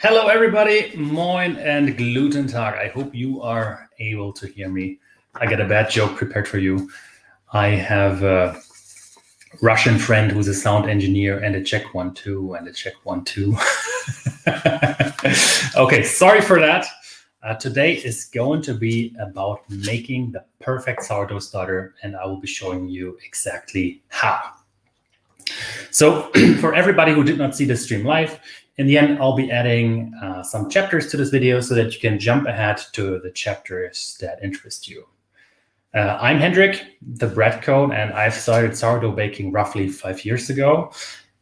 Hello, everybody. Moin and Guten Tag. I hope you are able to hear me. I got a bad joke prepared for you. I have a Russian friend who's a sound engineer and a Czech one too, and a Czech one too. Okay, sorry for that. Today is going to be about making the perfect sourdough starter, and I will be showing you exactly how. So for everybody who did not see the stream live, in the end, I'll be adding some chapters to this video so that you can jump ahead to the chapters that interest you. I'm Hendrik, the bread code, and I've started sourdough baking roughly 5 years ago.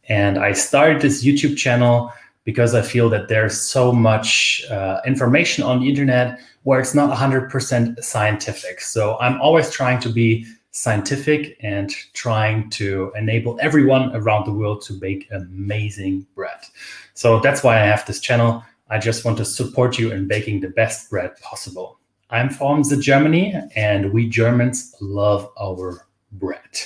And I started this YouTube channel because I feel that there's so much information on the internet where it's not 100% scientific. So I'm always trying to be scientific and trying to enable everyone around the world to bake amazing bread. So that's why I have this channel. I just want to support you in baking the best bread possible. I'm from Germany, and we Germans love our bread.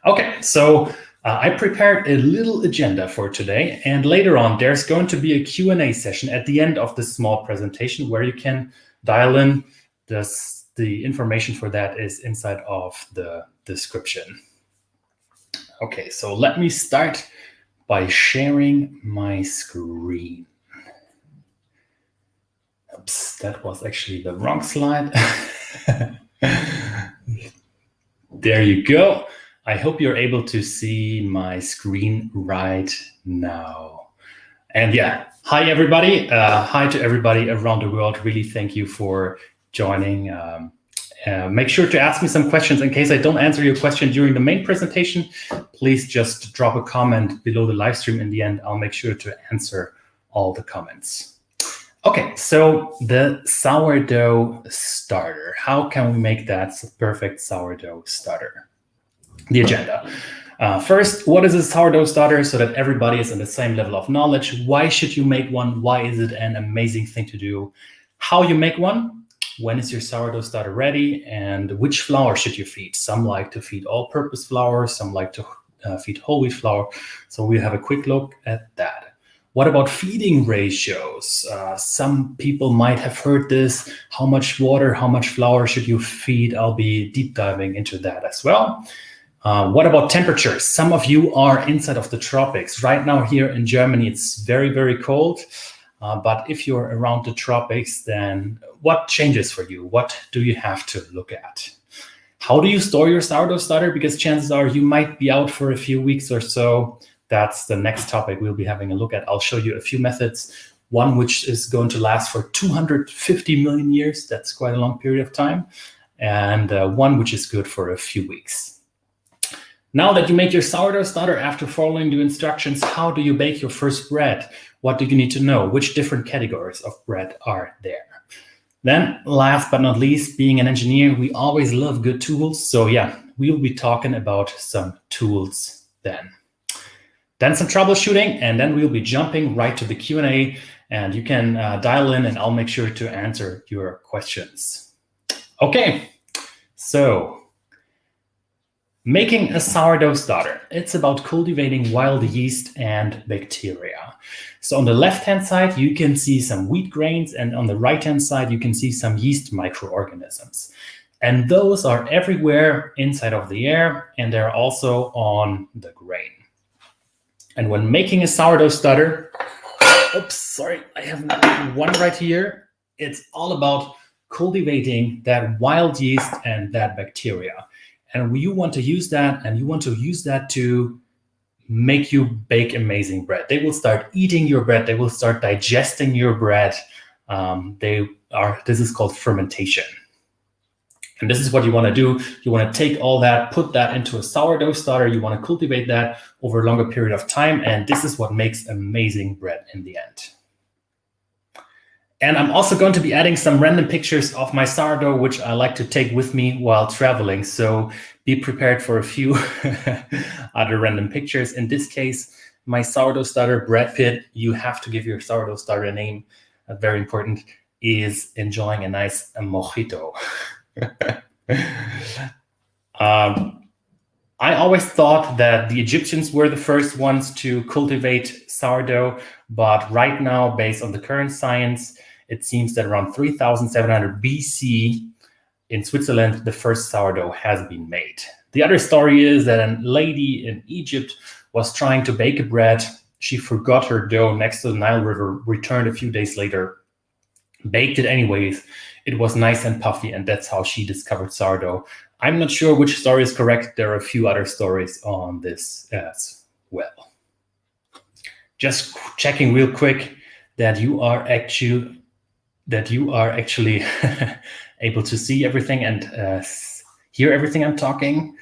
Okay, so I prepared a little agenda for today, and later on there's going to be a Q&A session at the end of this small presentation where you can dial in. The information for that is inside of the description. Okay, so let me start by sharing my screen. Oops, that was actually the wrong slide. There you go. I hope you're able to see my screen right now. And yeah, hi everybody. Hi to everybody around the world. Really thank you for joining. Make sure to ask me some questions. In case I don't answer your question during the main presentation, please just drop a comment below the live stream. In the end, I'll make sure to answer all the comments. Okay, so the sourdough starter. How can we make that perfect sourdough starter? The agenda. First, what is a sourdough starter so that everybody is on the same level of knowledge? Why should you make one? Why is it an amazing thing to do? How you make one? When is your sourdough starter ready? And which flour should you feed? Some like to feed all-purpose flour. Some like to feed whole wheat flour. So we'll have a quick look at that. What about feeding ratios? Some people might have heard this. How much water, how much flour should you feed? I'll be deep diving into that as well. What about temperatures? Some of you are inside of the tropics. Right now here in Germany, it's very, very cold. But if you're around the tropics, then what changes for you? What do you have to look at? How do you store your sourdough starter? Because chances are you might be out for a few weeks or so. That's the next topic we'll be having a look at. I'll show you a few methods. One which is going to last for 250 million years. That's quite a long period of time. And one which is good for a few weeks. Now that you make your sourdough starter after following the instructions, how do you bake your first bread? What do you need to know? Which different categories of bread are there? Then, last but not least, being an engineer, we always love good tools. So yeah, we'll be talking about some tools then. Then some troubleshooting, and then we'll be jumping right to the Q&A, and you can dial in and I'll make sure to answer your questions. Okay, so making a sourdough starter. It's about cultivating wild yeast and bacteria. So on the left-hand side, you can see some wheat grains, and on the right-hand side, you can see some yeast microorganisms. And those are everywhere inside of the air, and they're also on the grain. And when making a sourdough starter, oops, sorry, I have one right here. It's all about cultivating that wild yeast and that bacteria. And you want to use that, and you want to use that to make you bake amazing bread. They will start eating your bread. They will start digesting your bread. This is called fermentation. And this is what you want to do. You want to take all that, put that into a sourdough starter. You want to cultivate that over a longer period of time. And this is what makes amazing bread in the end. And I'm also going to be adding some random pictures of my sourdough, which I like to take with me while traveling. So be prepared for a few other random pictures. In this case, my sourdough starter, Bread Pit, you have to give your sourdough starter a name, very important, is enjoying a nice mojito. I always thought that the Egyptians were the first ones to cultivate sourdough, but right now, based on the current science, it seems that around 3700 BC in Switzerland, the first sourdough has been made. The other story is that a lady in Egypt was trying to bake a bread. She forgot her dough next to the Nile River, returned a few days later, baked it anyways. It was nice and puffy, and that's how she discovered sourdough. I'm not sure which story is correct. There are a few other stories on this as well. Just checking real quick that you are actually able to see everything and hear everything I'm talking.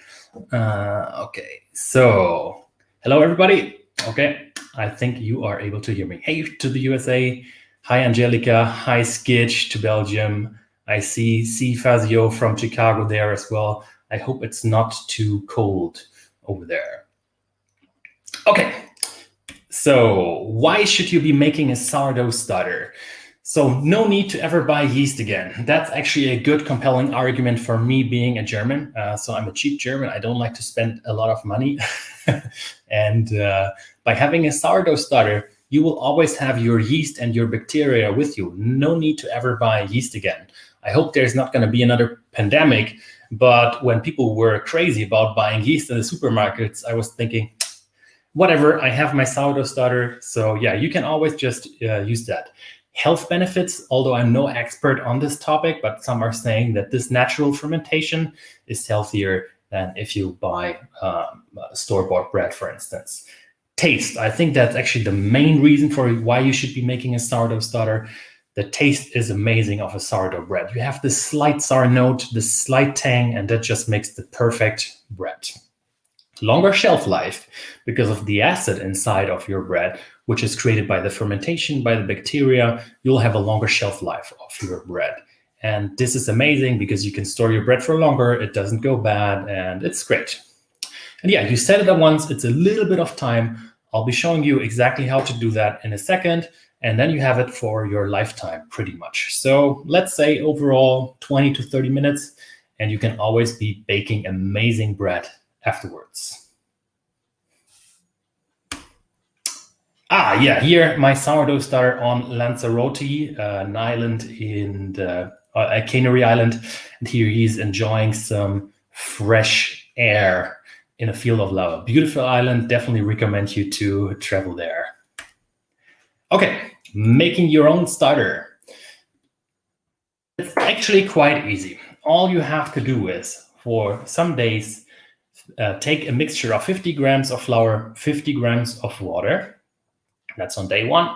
Okay, so hello everybody. Okay, I think you are able to hear me. Hey to the USA. Hi Angelica. Hi Skitch to Belgium. I see Fazio from Chicago there as well. I hope it's not too cold over there. Okay, so why should you be making a sourdough starter? So no need to ever buy yeast again. That's actually a good, compelling argument for me being a German. So I'm a cheap German. I don't like to spend a lot of money. And by having a sourdough starter, you will always have your yeast and your bacteria with you. No need to ever buy yeast again. I hope there's not going to be another pandemic. But when people were crazy about buying yeast in the supermarkets, I was thinking, whatever, I have my sourdough starter. So yeah, you can always just use that. Health benefits, although I'm no expert on this topic, but some are saying that this natural fermentation is healthier than if you buy store-bought bread, for instance. Taste, I think that's actually the main reason for why you should be making a sourdough starter. The taste is amazing of a sourdough bread. You have this slight sour note, this slight tang, and that just makes the perfect bread. Longer shelf life because of the acid inside of your bread, which is created by the fermentation, by the bacteria. You'll have a longer shelf life of your bread. And this is amazing because you can store your bread for longer, it doesn't go bad, and it's great. And yeah, you set it at once, it's a little bit of time. I'll be showing you exactly how to do that in a second, and then you have it for your lifetime pretty much. So let's say overall 20 to 30 minutes, and you can always be baking amazing bread afterwards. Yeah, here my sourdough starter on Lanzarote, an island in the Canary Island, and here he's enjoying some fresh air in a field of lava. Beautiful island, definitely recommend you to travel there. Okay, making your own starter. It's actually quite easy. All you have to do is, for some days, take a mixture of 50 grams of flour, 50 grams of water. That's on day 1.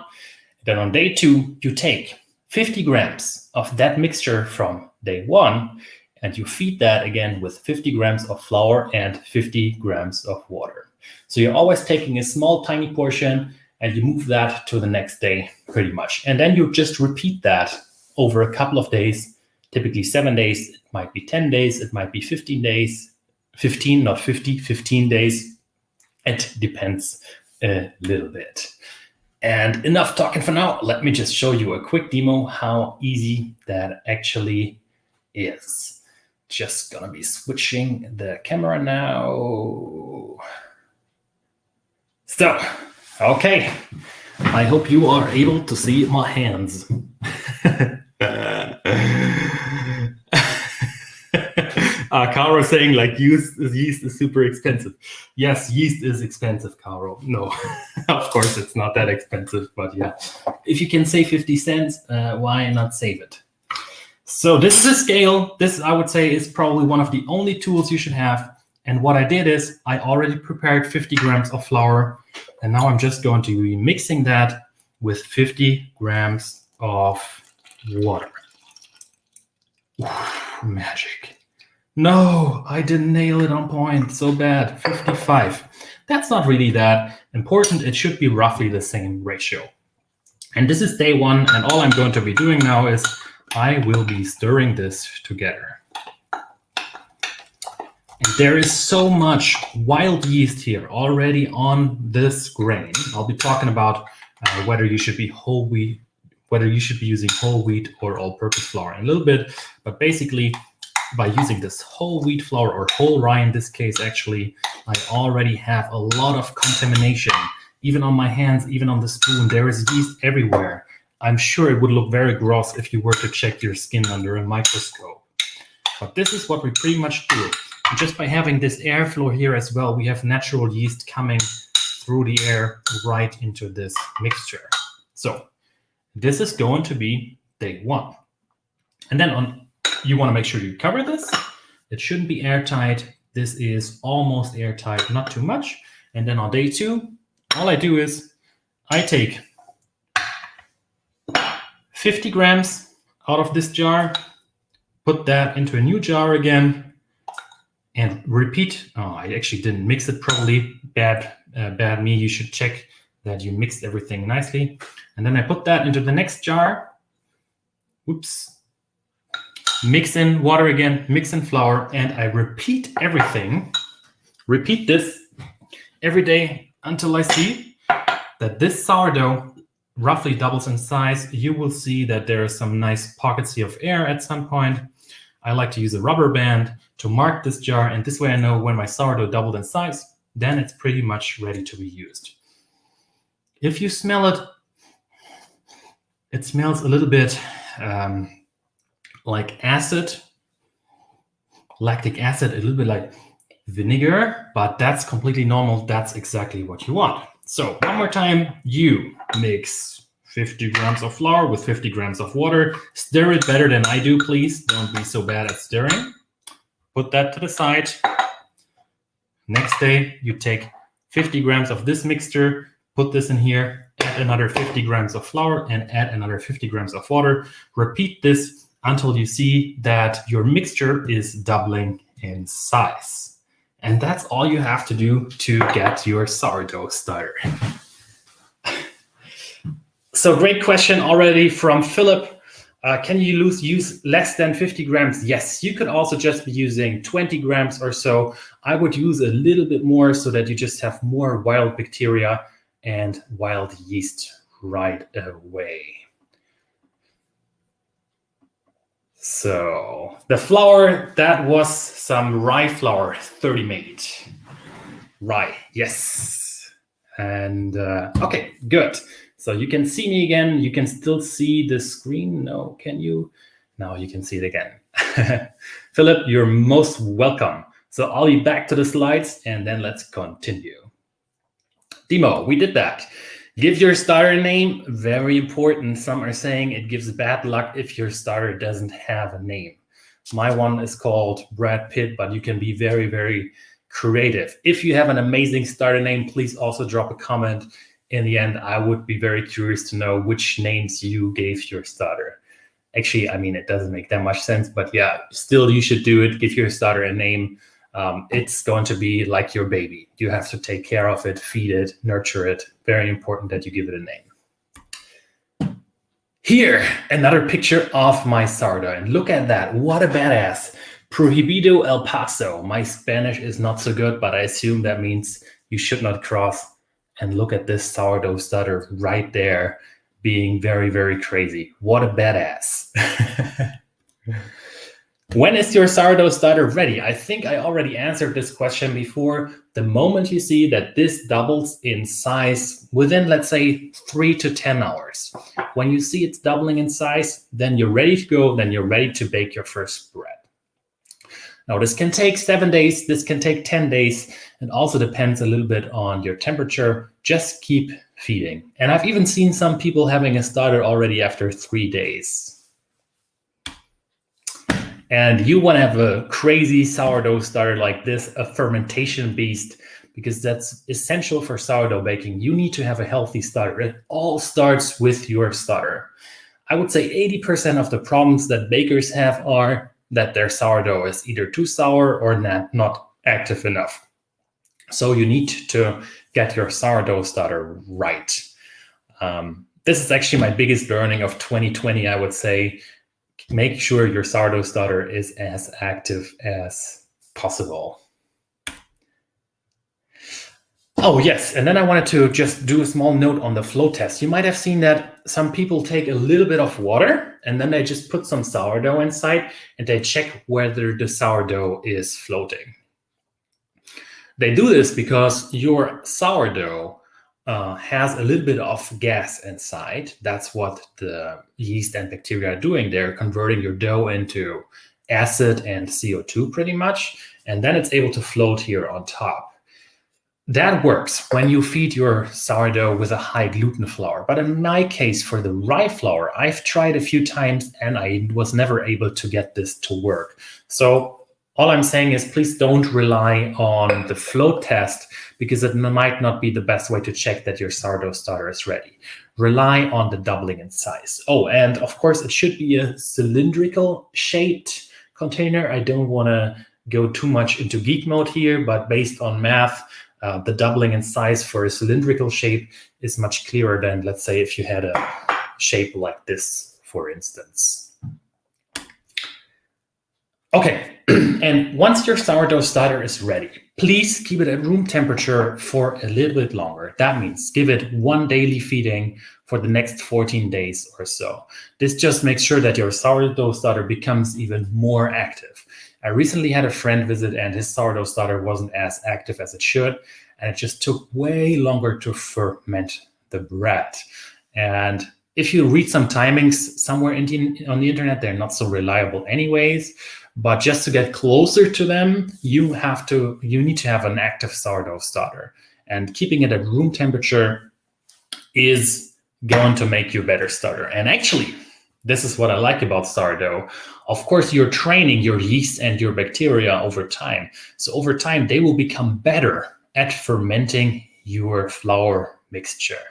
Then on day 2, you take 50 grams of that mixture from day 1, and you feed that again with 50 grams of flour and 50 grams of water. So you're always taking a small, tiny portion, and you move that to the next day pretty much. And then you just repeat that over a couple of days, typically 7 days. It might be 10 days. It might be 15 days. 15, not 50, 15 days. It depends a little bit. And enough talking for now. Let me just show you a quick demo how easy that actually is. Just gonna be switching the camera now. So, okay. I hope you are able to see my hands. Caro saying like yeast is super expensive. Yes, yeast is expensive, Caro. No, of course it's not that expensive, but yeah. If you can save 50 cents, why not save it? So this is a scale. This, I would say, is probably one of the only tools you should have. And what I did is I already prepared 50 grams of flour. And now I'm just going to be mixing that with 50 grams of water. Magic. No, I didn't nail it on point. So bad. 55. That's not really that important. It should be roughly the same ratio. And this is day 1. And all I'm going to be doing now is I will be stirring this together. And there is so much wild yeast here already on this grain. I'll be talking about whether you should be using whole wheat or all-purpose flour in a little bit. But basically, by using this whole wheat flour or whole rye in this case, actually, I already have a lot of contamination. Even on my hands, even on the spoon, there is yeast everywhere. I'm sure it would look very gross if you were to check your skin under a microscope. But this is what we pretty much do. And just by having this airflow here as well, we have natural yeast coming through the air right into this mixture. So this is going to be day one. And then you want to make sure you cover this. It shouldn't be airtight. This is almost airtight, not too much. And then on day two, all I do is I take 50 grams out of this jar, put that into a new jar again, and repeat. Oh, I actually didn't mix it properly. Bad me. You should check that you mixed everything nicely. And then I put that into the next jar. Oops. Mix in water again, mix in flour, and I repeat everything. Repeat this every day until I see that this sourdough roughly doubles in size. You will see that there are some nice pockets here of air at some point. I like to use a rubber band to mark this jar, and this way I know when my sourdough doubled in size, then it's pretty much ready to be used. If you smell it, it smells a little bit like acid, lactic acid, a little bit like vinegar, but that's completely normal. That's exactly what you want. So one more time, you mix 50 grams of flour with 50 grams of water. Stir it better than I do, please. Don't be so bad at stirring. Put that to the side. Next day, you take 50 grams of this mixture, put this in here, add another 50 grams of flour, and add another 50 grams of water. Repeat this until you see that your mixture is doubling in size. And that's all you have to do to get your sourdough starter. So great question already from Philip. Can you use less than 50 grams? Yes, you could also just be using 20 grams or so. I would use a little bit more so that you just have more wild bacteria and wild yeast right away. So the flour, that was some rye flour, 30 made. Rye, yes. And okay, good. So you can see me again. You can still see the screen. No, can you? Now you can see it again. Philip, you're most welcome. So I'll be back to the slides and then let's continue. Demo, we did that. Give your starter a name, very important. Some are saying it gives bad luck if your starter doesn't have a name. My one is called Brad Pitt, but you can be very, very creative. If you have an amazing starter name, please also drop a comment. In the end, I would be very curious to know which names you gave your starter. Actually, I mean, it doesn't make that much sense, but yeah, still you should do it. Give your starter a name. It's going to be like your baby. You have to take care of it, feed it, nurture it. Very important that you give it a name. Here, another picture of my sourdough. And look at that. What a badass. Prohibido El Paso. My Spanish is not so good, but I assume that means you should not cross. And look at this sourdough starter right there being very, very crazy. What a badass. When is your sourdough starter ready? I think I already answered this question before. The moment you see that this doubles in size within, let's say, 3 to 10 hours. When you see it's doubling in size, then you're ready to go. Then you're ready to bake your first bread. Now, this can take 7 days. This can take 10 days. It also depends a little bit on your temperature. Just keep feeding. And I've even seen some people having a starter already after 3 days. And you want to have a crazy sourdough starter like this, a fermentation beast, because that's essential for sourdough baking. You need to have a healthy starter. It all starts with your starter. I would say 80% of the problems that bakers have are that their sourdough is either too sour or not active enough. So you need to get your sourdough starter right. This is actually my biggest learning of 2020, I would say. Make sure your sourdough starter is as active as possible. Oh, yes. And then I wanted to just do a small note on the flow test. You might have seen that some people take a little bit of water and then they just put some sourdough inside and they check whether the sourdough is floating. They do this because your sourdough has a little bit of gas inside. That's what the yeast and bacteria are doing. They're converting your dough into acid and CO2 pretty much. And then it's able to float here on top. That works when you feed your sourdough with a high gluten flour. But in my case, for the rye flour, I've tried a few times and I was never able to get this to work. So all I'm saying is please don't rely on the float test because it might not be the best way to check that your sourdough starter is ready. Rely on the doubling in size. Oh, and of course, it should be a cylindrical shaped container. I don't want to go too much into geek mode here, but based on math, the doubling in size for a cylindrical shape is much clearer than, let's say, if you had a shape like this, for instance. Okay, and once your sourdough starter is ready, please keep it at room temperature for a little bit longer. That means give it one daily feeding for the next 14 days or so. This just makes sure that your sourdough starter becomes even more active. I recently had a friend visit and his sourdough starter wasn't as active as it should, and it just took way longer to ferment the bread. And if you read some timings somewhere on the internet, they're not so reliable anyways. But just to get closer to them, you need to have an active sourdough starter. And keeping it at room temperature is going to make you a better starter. And actually, this is what I like about sourdough. Of course, you're training your yeast and your bacteria over time. So over time, they will become better at fermenting your flour mixture.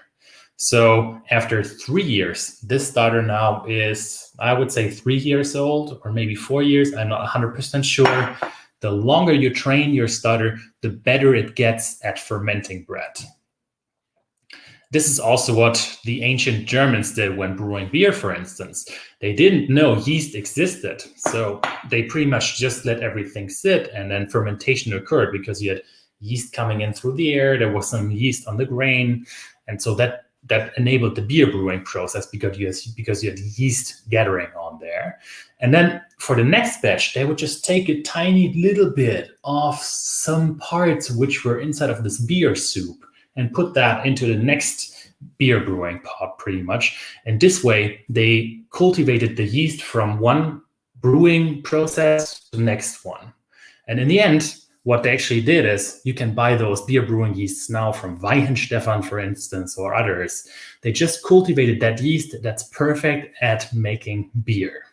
So after 3 years, this starter now is, I would say 3 years old or maybe 4 years. I'm not 100% sure. The longer you train your starter, the better it gets at fermenting bread. This is also what the ancient Germans did when brewing beer, for instance. They didn't know yeast existed, so they pretty much just let everything sit, and then fermentation occurred because you had yeast coming in through the air, there was some yeast on the grain, and so that enabled the beer brewing process because you had yeast gathering on there. And then for the next batch, they would just take a tiny little bit of some parts which were inside of this beer soup and put that into the next beer brewing pot pretty much. And this way, they cultivated the yeast from one brewing process to the next one. And in the end, what they actually did is you can buy those beer brewing yeasts now from Weihenstephan, for instance, or others. They just cultivated that yeast that's perfect at making beer.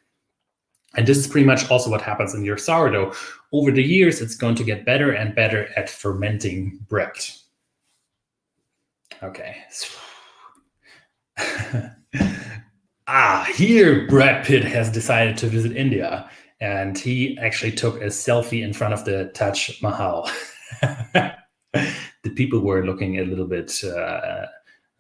And this is pretty much also what happens in your sourdough. Over the years, it's going to get better and better at fermenting bread. Okay. Here Brad Pitt has decided to visit India, and he actually took a selfie in front of the Taj Mahal. The people were looking a little bit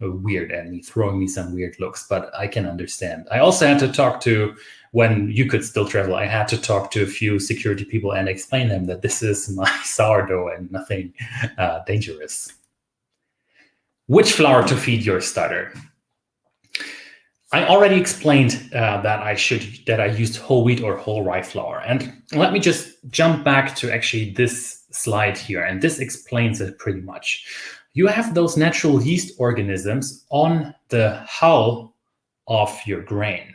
weird at me, throwing me some weird looks, but I can understand. I also had to talk to, when you could still travel, I had to talk to a few security people and explain them that this is my sourdough and nothing dangerous. Which flour to feed your starter? I already explained that I used whole wheat or whole rye flour. And let me just jump back to actually this slide here. And this explains it pretty much. You have those natural yeast organisms on the hull of your grain.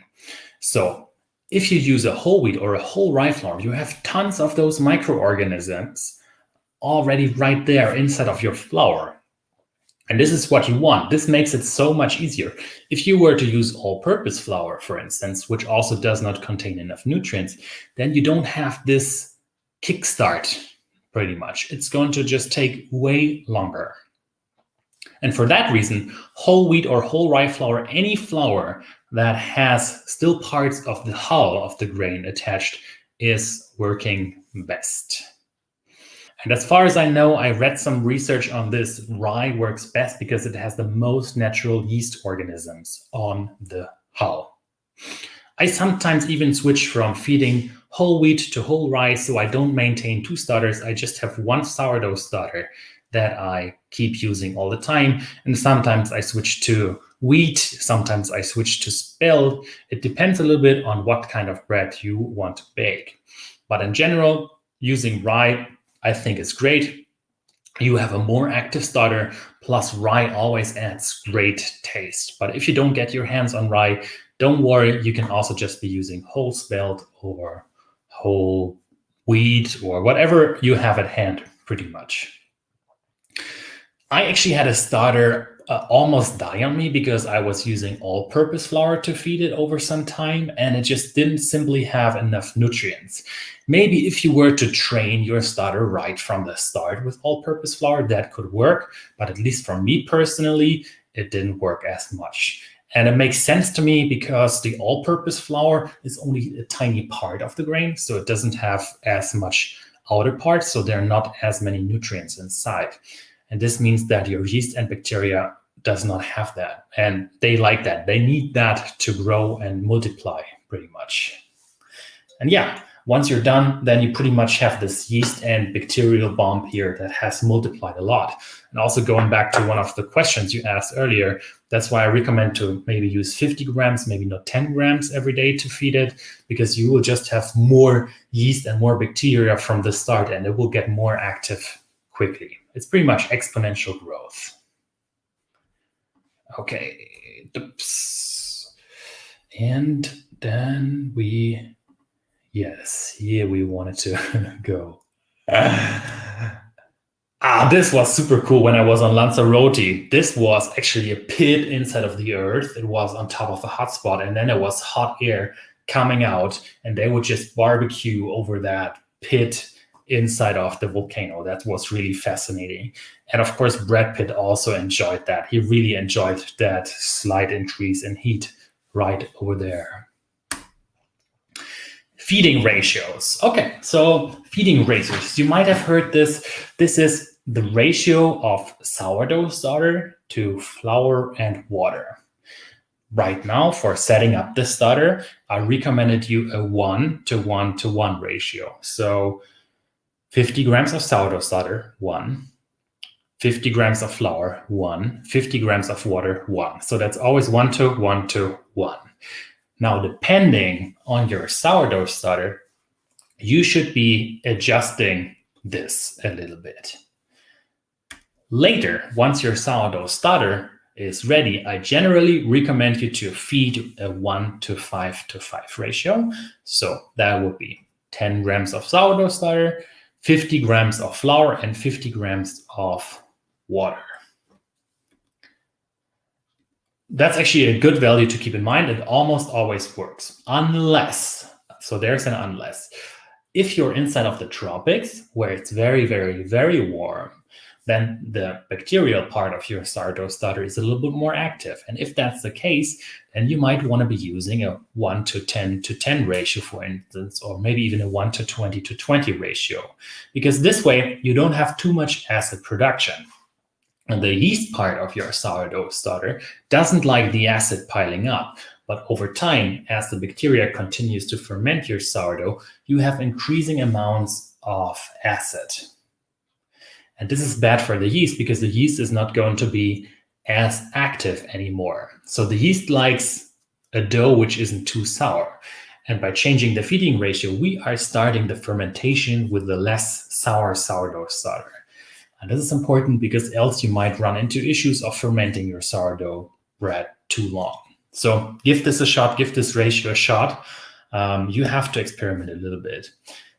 So if you use a whole wheat or a whole rye flour, you have tons of those microorganisms already right there inside of your flour. And this is what you want. This makes it so much easier. If you were to use all-purpose flour, for instance, which also does not contain enough nutrients, then you don't have this kickstart, pretty much. It's going to just take way longer. And for that reason, whole wheat or whole rye flour, any flour that has still parts of the hull of the grain attached, is working best. And as far as I know, I read some research on this. Rye works best because it has the most natural yeast organisms on the hull. I sometimes even switch from feeding whole wheat to whole rye, so I don't maintain two starters. I just have one sourdough starter that I keep using all the time. And sometimes I switch to wheat, sometimes I switch to spelt. It depends a little bit on what kind of bread you want to bake. But in general, using rye, I think is great. You have a more active starter, plus rye always adds great taste. But if you don't get your hands on rye, don't worry, you can also just be using whole spelt or whole wheat or whatever you have at hand, pretty much. I actually had a starter almost die on me because I was using all-purpose flour to feed it over some time, and it just didn't simply have enough nutrients. Maybe if you were to train your starter right from the start with all-purpose flour, that could work, but at least for me personally, it didn't work as much. And it makes sense to me because the all-purpose flour is only a tiny part of the grain, so it doesn't have as much outer part, so there are not as many nutrients inside. And this means that your yeast and bacteria does not have that. And they like that. They need that to grow and multiply pretty much. And yeah, once you're done, then you pretty much have this yeast and bacterial bomb here that has multiplied a lot. And also going back to one of the questions you asked earlier, that's why I recommend to maybe use 50 grams, maybe not 10 grams every day to feed it, because you will just have more yeast and more bacteria from the start, and it will get more active quickly. It's pretty much exponential growth. Okay, oops. And then yes, here we wanted to go. This was super cool when I was on Lanzarote. This was actually a pit inside of the earth. It was on top of a hotspot, and then there was hot air coming out, and they would just barbecue over that pit inside of the volcano. That was really fascinating. And of course, Brad Pitt also enjoyed that. He really enjoyed that slight increase in heat right over there. Feeding ratios. Okay, so feeding ratios. You might have heard this. This is the ratio of sourdough starter to flour and water. Right now, for setting up the starter, I recommended you a 1:1:1 ratio. So 50 grams of sourdough starter, 1. 50 grams of flour, 1. 50 grams of water, 1. So that's always 1:1:1. Now, depending on your sourdough starter, you should be adjusting this a little bit. Later, once your sourdough starter is ready, I generally recommend you to feed a 1:5:5 ratio. So that would be 10 grams of sourdough starter, 50 grams of flour, and 50 grams of water. That's actually a good value to keep in mind. It almost always works, unless, so there's an unless. If you're inside of the tropics, where it's very, very, very warm, then the bacterial part of your sourdough starter is a little bit more active. And if that's the case, then you might want to be using a 1:10:10 ratio, for instance, or maybe even a 1:20:20 ratio, because this way you don't have too much acid production. And the yeast part of your sourdough starter doesn't like the acid piling up. But over time, as the bacteria continues to ferment your sourdough, you have increasing amounts of acid. And this is bad for the yeast because the yeast is not going to be as active anymore. So the yeast likes a dough which isn't too sour. And by changing the feeding ratio, we are starting the fermentation with the less sour sourdough starter. And this is important because else you might run into issues of fermenting your sourdough bread too long. So give this a shot, give this ratio a shot. You have to experiment a little bit.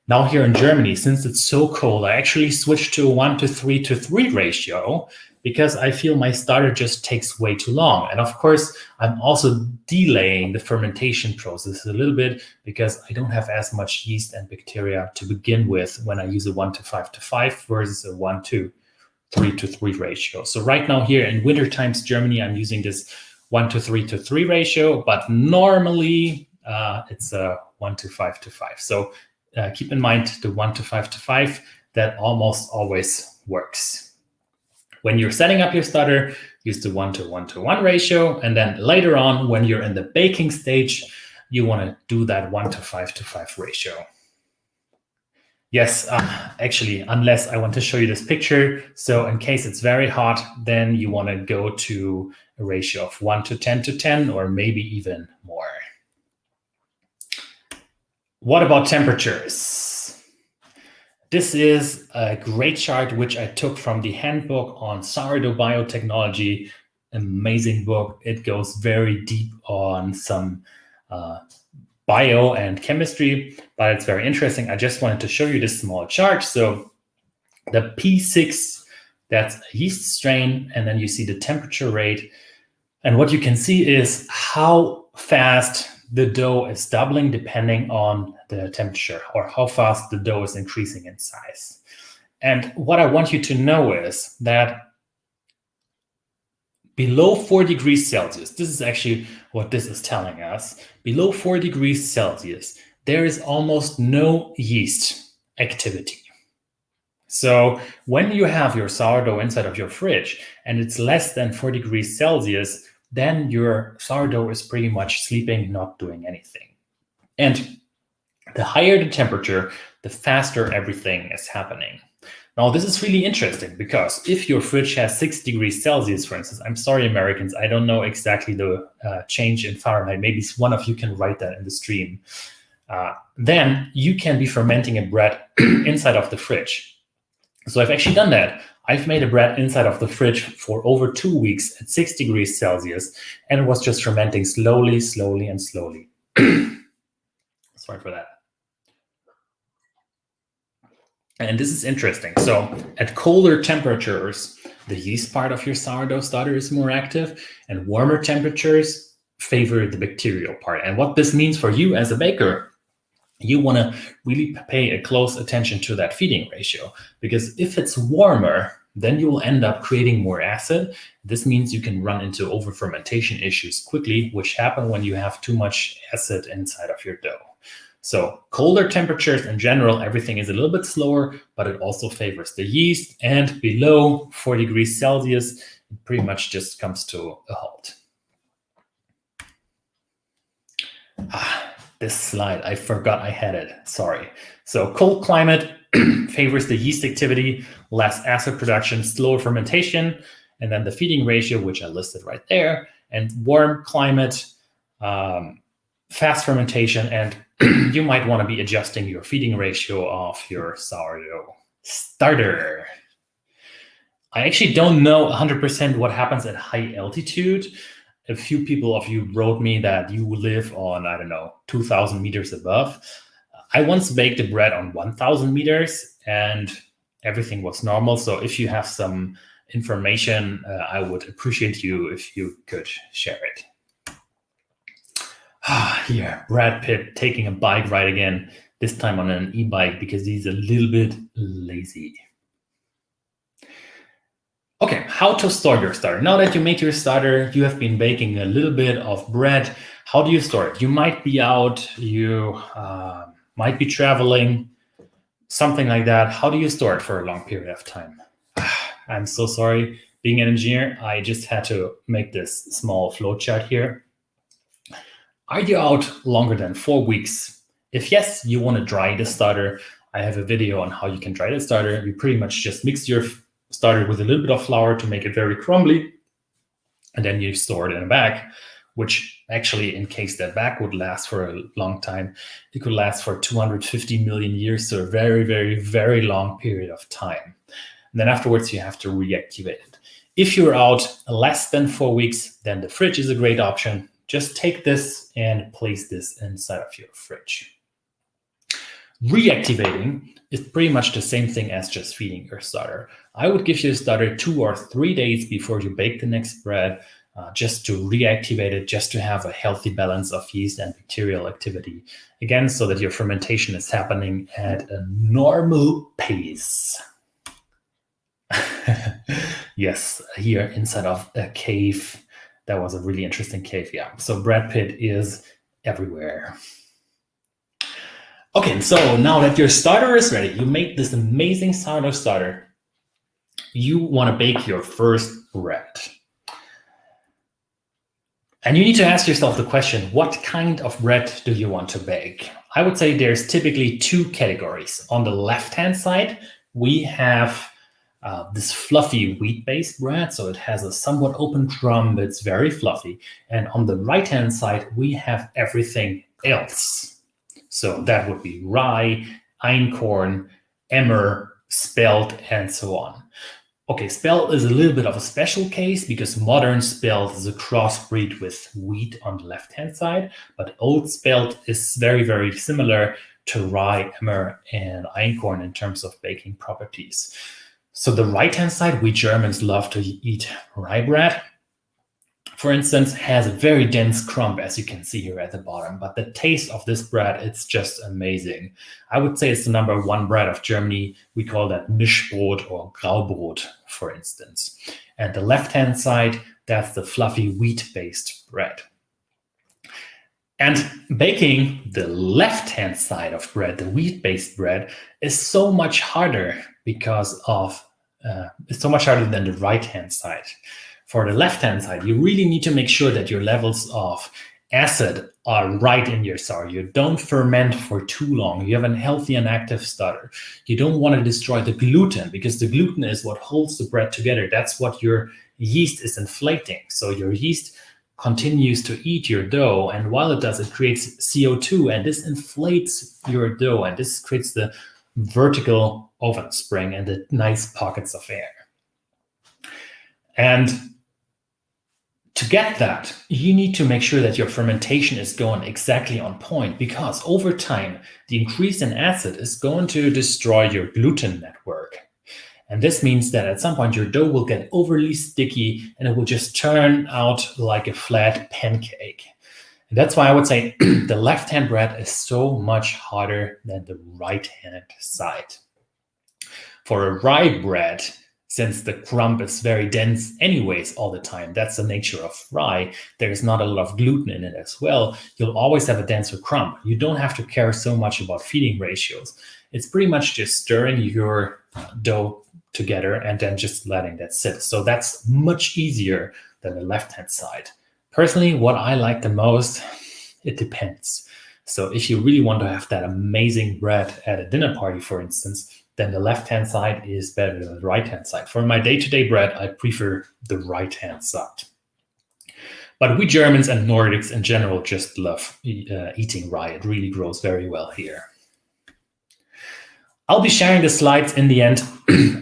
Now here in Germany, since it's so cold, I actually switched to a 1:3:3 ratio because I feel my starter just takes way too long. And of course, I'm also delaying the fermentation process a little bit because I don't have as much yeast and bacteria to begin with when I use a 1:5:5 versus a 1:3:3 ratio. So right now here in winter times, Germany, I'm using this 1:3:3 ratio, but normally it's a 1:5:5. So keep in mind the 1:5:5, that almost always works. When you're setting up your starter, use the 1:1:1 ratio. And then later on, when you're in the baking stage, you want to do that 1:5:5 ratio. Yes, actually, unless I want to show you this picture. So in case it's very hot, then you want to go to a ratio of 1 to 10 to 10, or maybe even more. What about temperatures? This is a great chart which I took from the handbook on sourdough biotechnology. Amazing book. It goes very deep on some bio and chemistry, but it's very interesting. I just wanted to show you this small chart. So the P6, that's a yeast strain, and then you see the temperature rate. And what you can see is how fast the dough is doubling depending on the temperature, or how fast the dough is increasing in size. And what I want you to know is that below 4 degrees Celsius, this is actually what this is telling us, below 4 degrees Celsius, there is almost no yeast activity. So when you have your sourdough inside of your fridge and it's less than 4 degrees Celsius, then your sourdough is pretty much sleeping, not doing anything. And the higher the temperature, the faster everything is happening. Now, this is really interesting because if your fridge has 6 degrees Celsius, for instance, I'm sorry, Americans, I don't know exactly the change in Fahrenheit. Maybe one of you can write that in the stream. Then you can be fermenting a bread inside of the fridge. So I've actually done that. I've made a bread inside of the fridge for over 2 weeks at 6 degrees Celsius, and it was just fermenting slowly, slowly, and slowly. Sorry for that. And this is interesting. So at colder temperatures, the yeast part of your sourdough starter is more active, and warmer temperatures favor the bacterial part. And what this means for you as a baker, you want to really pay a close attention to that feeding ratio, because if it's warmer, then you will end up creating more acid. This means you can run into over-fermentation issues quickly, which happen when you have too much acid inside of your dough. So colder temperatures in general, everything is a little bit slower, but it also favors the yeast. And below 4 degrees Celsius, it pretty much just comes to a halt. This slide, I forgot I had it, sorry. So cold climate favors the yeast activity, less acid production, slower fermentation, and then the feeding ratio, which I listed right there. And warm climate, fast fermentation, and you might want to be adjusting your feeding ratio of your sourdough starter. I actually don't know 100% what happens at high altitude. A few people of you wrote me that you live on, I don't know, 2,000 meters above. I once baked a bread on 1,000 meters and everything was normal. So if you have some information, I would appreciate you if you could share it. Here, Brad Pitt taking a bike ride again, this time on an e-bike because he's a little bit lazy. Okay, how to store your starter. Now that you made your starter, you have been baking a little bit of bread. How do you store it? You might be out, you might be traveling, something like that. How do you store it for a long period of time? I'm so sorry. Being an engineer, I just had to make this small flow chart here. Are you out longer than 4 weeks? If yes, you want to dry the starter. I have a video on how you can dry the starter. You pretty much just mix your starter with a little bit of flour to make it very crumbly, and then you store it in a bag, which actually, in case that bag would last for a long time, it could last for 250 million years, so a very, very, very long period of time. And then afterwards, you have to reactivate it. If you're out less than 4 weeks, then the fridge is a great option. Just take this and place this inside of your fridge. Reactivating is pretty much the same thing as just feeding your starter. I would give your starter 2 or 3 days before you bake the next bread, just to reactivate it, just to have a healthy balance of yeast and bacterial activity. Again, so that your fermentation is happening at a normal pace. Yes, here inside of a cave. That was a really interesting cave, yeah. So Brad Pitt is everywhere. Okay, so now that your starter is ready, you made this amazing sourdough starter, you want to bake your first bread. And you need to ask yourself the question, what kind of bread do you want to bake? I would say there's typically two categories. On the left-hand side, we have this fluffy wheat-based bread. So it has a somewhat open crumb, it's very fluffy. And on the right-hand side, we have everything else. So that would be rye, einkorn, emmer, spelt, and so on. Okay, spelt is a little bit of a special case because modern spelt is a crossbreed with wheat on the left-hand side, but old spelt is very, very similar to rye, emmer, and einkorn in terms of baking properties. So the right-hand side, we Germans love to eat rye bread. For instance, has a very dense crumb, as you can see here at the bottom. But the taste of this bread, it's just amazing. I would say it's the #1 bread of Germany. We call that Mischbrot or Graubrot, for instance. And the left-hand side, that's the fluffy wheat-based bread. And baking the left-hand side of bread, the wheat-based bread, is so much harder because of it's so much harder than the right-hand side. For the left-hand side, you really need to make sure that your levels of acid are right in your starter. You don't ferment for too long. You have a healthy and active starter. You don't want to destroy the gluten because the gluten is what holds the bread together. That's what your yeast is inflating. So your yeast continues to eat your dough, and while it does, it creates CO2, and this inflates your dough, and this creates the vertical oven spring and the nice pockets of air. And to get that, you need to make sure that your fermentation is going exactly on point, because over time, the increase in acid is going to destroy your gluten network. And this means that at some point, your dough will get overly sticky and it will just turn out like a flat pancake. And that's why I would say the left-hand bread is so much harder than the right-hand side. For a rye bread, since the crumb is very dense anyways all the time, that's the nature of rye, there's not a lot of gluten in it as well, you'll always have a denser crumb. You don't have to care so much about feeding ratios. It's pretty much just stirring your dough together and then just letting that sit. So that's much easier than the left-hand side. Personally, what I like the most, it depends. So if you really want to have that amazing bread at a dinner party, for instance, then the left-hand side is better than the right-hand side. For my day-to-day bread, I prefer the right-hand side. But we Germans and Nordics in general just love eating rye. It really grows very well here. I'll be sharing the slides in the end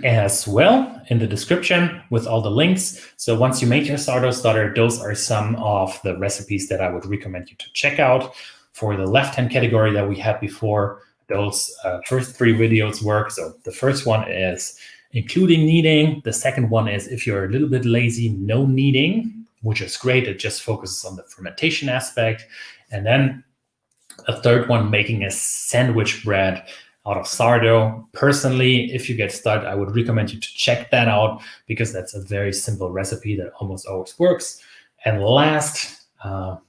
as well in the description with all the links. So once you make your sourdough starter, those are some of the recipes that I would recommend you to check out. For the left-hand category that we had before, those first 3 videos work. So the first one is including kneading. The second one is if you're a little bit lazy, no kneading, which is great. It just focuses on the fermentation aspect. And then a third one, making a sandwich bread out of sourdough. Personally, if you get started, I would recommend you to check that out because that's a very simple recipe that almost always works. And last,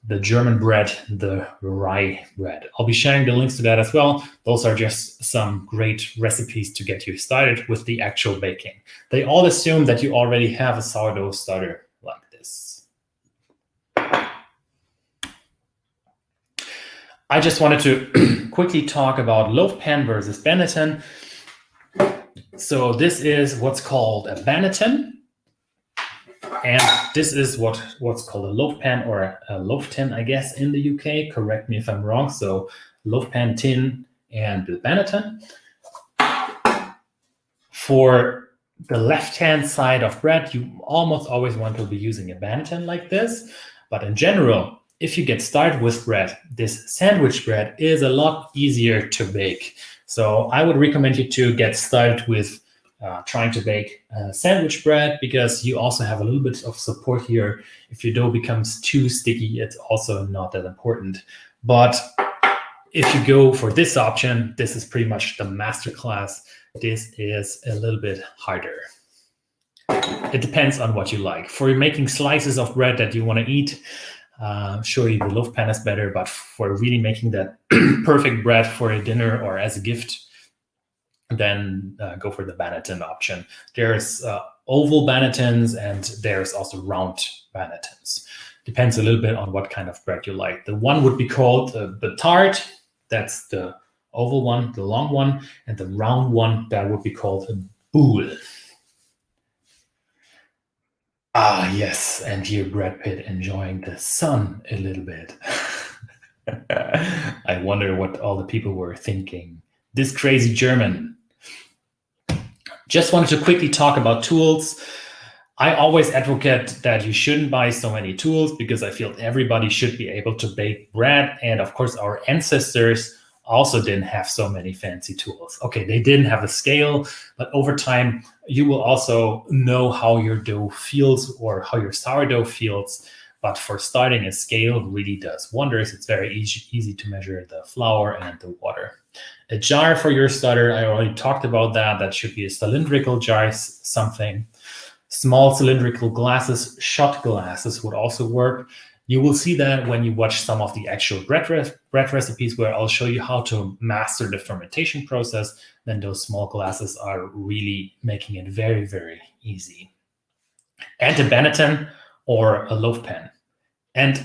the German bread, the rye bread. I'll be sharing the links to that as well. Those are just some great recipes to get you started with the actual baking. They all assume that you already have a sourdough starter like this. I just wanted to quickly talk about loaf pan versus Banneton. So this is what's called a Banneton. And this is what's called a loaf pan or a loaf tin, I guess, in the UK. Correct me if I'm wrong. So loaf pan, tin, and the Banneton. For the left-hand side of bread, you almost always want to be using a Banneton like this. But in general, if you get started with bread, this sandwich bread is a lot easier to bake. So I would recommend you to get started with trying to bake sandwich bread, because you also have a little bit of support here. If your dough becomes too sticky, it's also not that important. But if you go for this option, this is pretty much the masterclass. This is a little bit harder. It depends on what you like. For making slices of bread that you want to eat, surely the loaf pan is better. But for really making that perfect bread for a dinner or as a gift, then go for the Banneton option. There's oval Bannetons and there's also round Bannetons. Depends a little bit on what kind of bread you like. The one would be called the tart. That's the oval one, the long one, and the round one, that would be called a boule. Ah, yes, and here Brad Pitt enjoying the sun a little bit. I wonder what all the people were thinking. This crazy German. Just wanted to quickly talk about tools. I always advocate that you shouldn't buy so many tools because I feel everybody should be able to bake bread. And of course, our ancestors also didn't have so many fancy tools. Okay, they didn't have a scale, but over time, you will also know how your dough feels or how your sourdough feels. But for starting, a scale really does wonders. It's very easy to measure the flour and the water. A jar for your starter, I already talked about that. That should be a cylindrical jar, something. Small cylindrical glasses, shot glasses would also work. You will see that when you watch some of the actual bread recipes where I'll show you how to master the fermentation process. Then those small glasses are really making it very, very easy. And a banneton or a loaf pan. And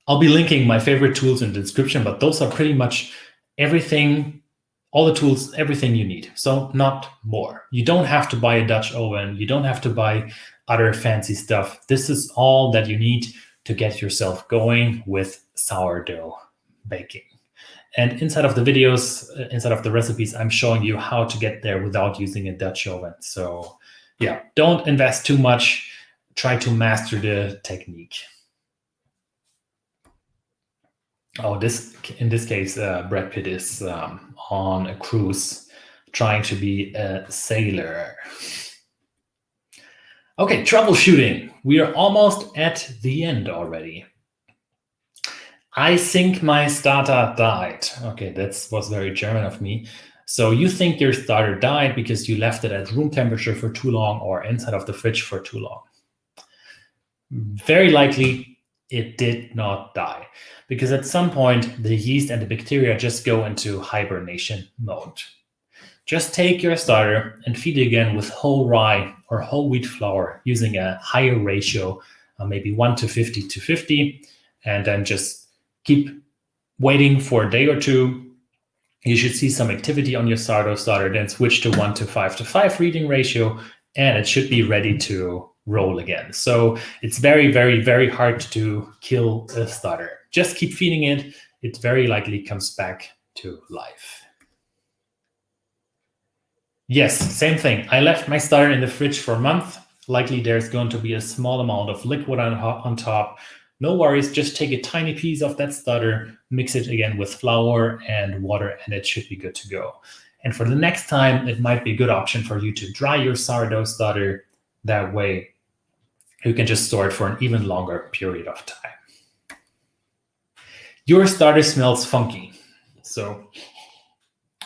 I'll be linking my favorite tools in the description, but those are pretty much everything, all the tools, everything you need. So not more. You don't have to buy a Dutch oven. You don't have to buy other fancy stuff. This is all that you need to get yourself going with sourdough baking. And inside of the videos, inside of the recipes, I'm showing you how to get there without using a Dutch oven. So yeah, don't invest too much. Try to master the technique. Oh, in this case, Brad Pitt is on a cruise trying to be a sailor. Okay, troubleshooting. We are almost at the end already. I think my starter died. Okay, that was very German of me. So you think your starter died because you left it at room temperature for too long or inside of the fridge for too long. Very likely it did not die because at some point the yeast and the bacteria just go into hibernation mode. Just take your starter and feed it again with whole rye or whole wheat flour using a higher ratio, maybe 1:50 and then just keep waiting for a day or two. You should see some activity on your sourdough starter, then switch to 1:5 reading ratio, and it should be ready to roll again. So it's very, very, very hard to kill a starter. Just keep feeding it. It very likely comes back to life. Yes, same thing. I left my starter in the fridge for a month. Likely there's going to be a small amount of liquid on top. No worries, just take a tiny piece of that starter, mix it again with flour and water, and it should be good to go. And for the next time, it might be a good option for you to dry your sourdough starter. That way, you can just store it for an even longer period of time. Your starter smells funky. So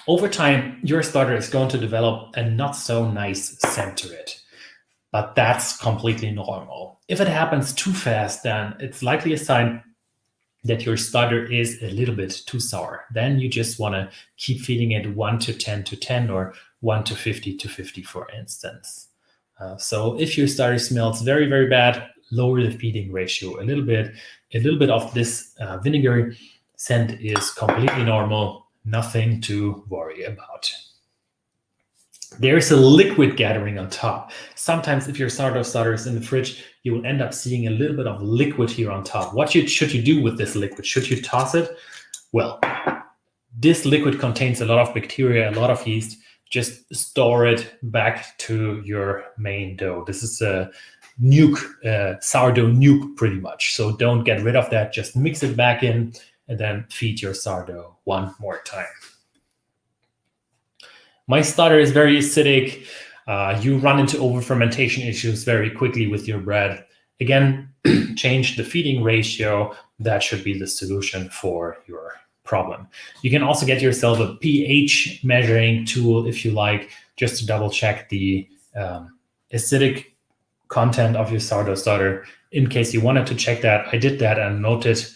over time, your starter is going to develop a not so nice scent to it. But that's completely normal. If it happens too fast, then it's likely a sign that your starter is a little bit too sour. Then you just want to keep feeding it 1:10 or 1:50, for instance. So if your starter smells very, very bad, lower the feeding ratio a little bit. A little bit of this vinegar scent is completely normal, nothing to worry about. There's a liquid gathering on top. Sometimes if your sourdough starter is in the fridge, you will end up seeing a little bit of liquid here on top. What should you do with this liquid? Should you toss it? Well, this liquid contains a lot of bacteria, a lot of yeast. Just store it back to your main dough. This is a sourdough nuke pretty much. So don't get rid of that. Just mix it back in and then feed your sourdough one more time. My starter is very acidic. You run into over-fermentation issues very quickly with your bread. Again, change the feeding ratio. That should be the solution for your problem. You can also get yourself a pH measuring tool if you like, just to double check the acidic content of your sourdough starter. In case you wanted to check that, I did that and noted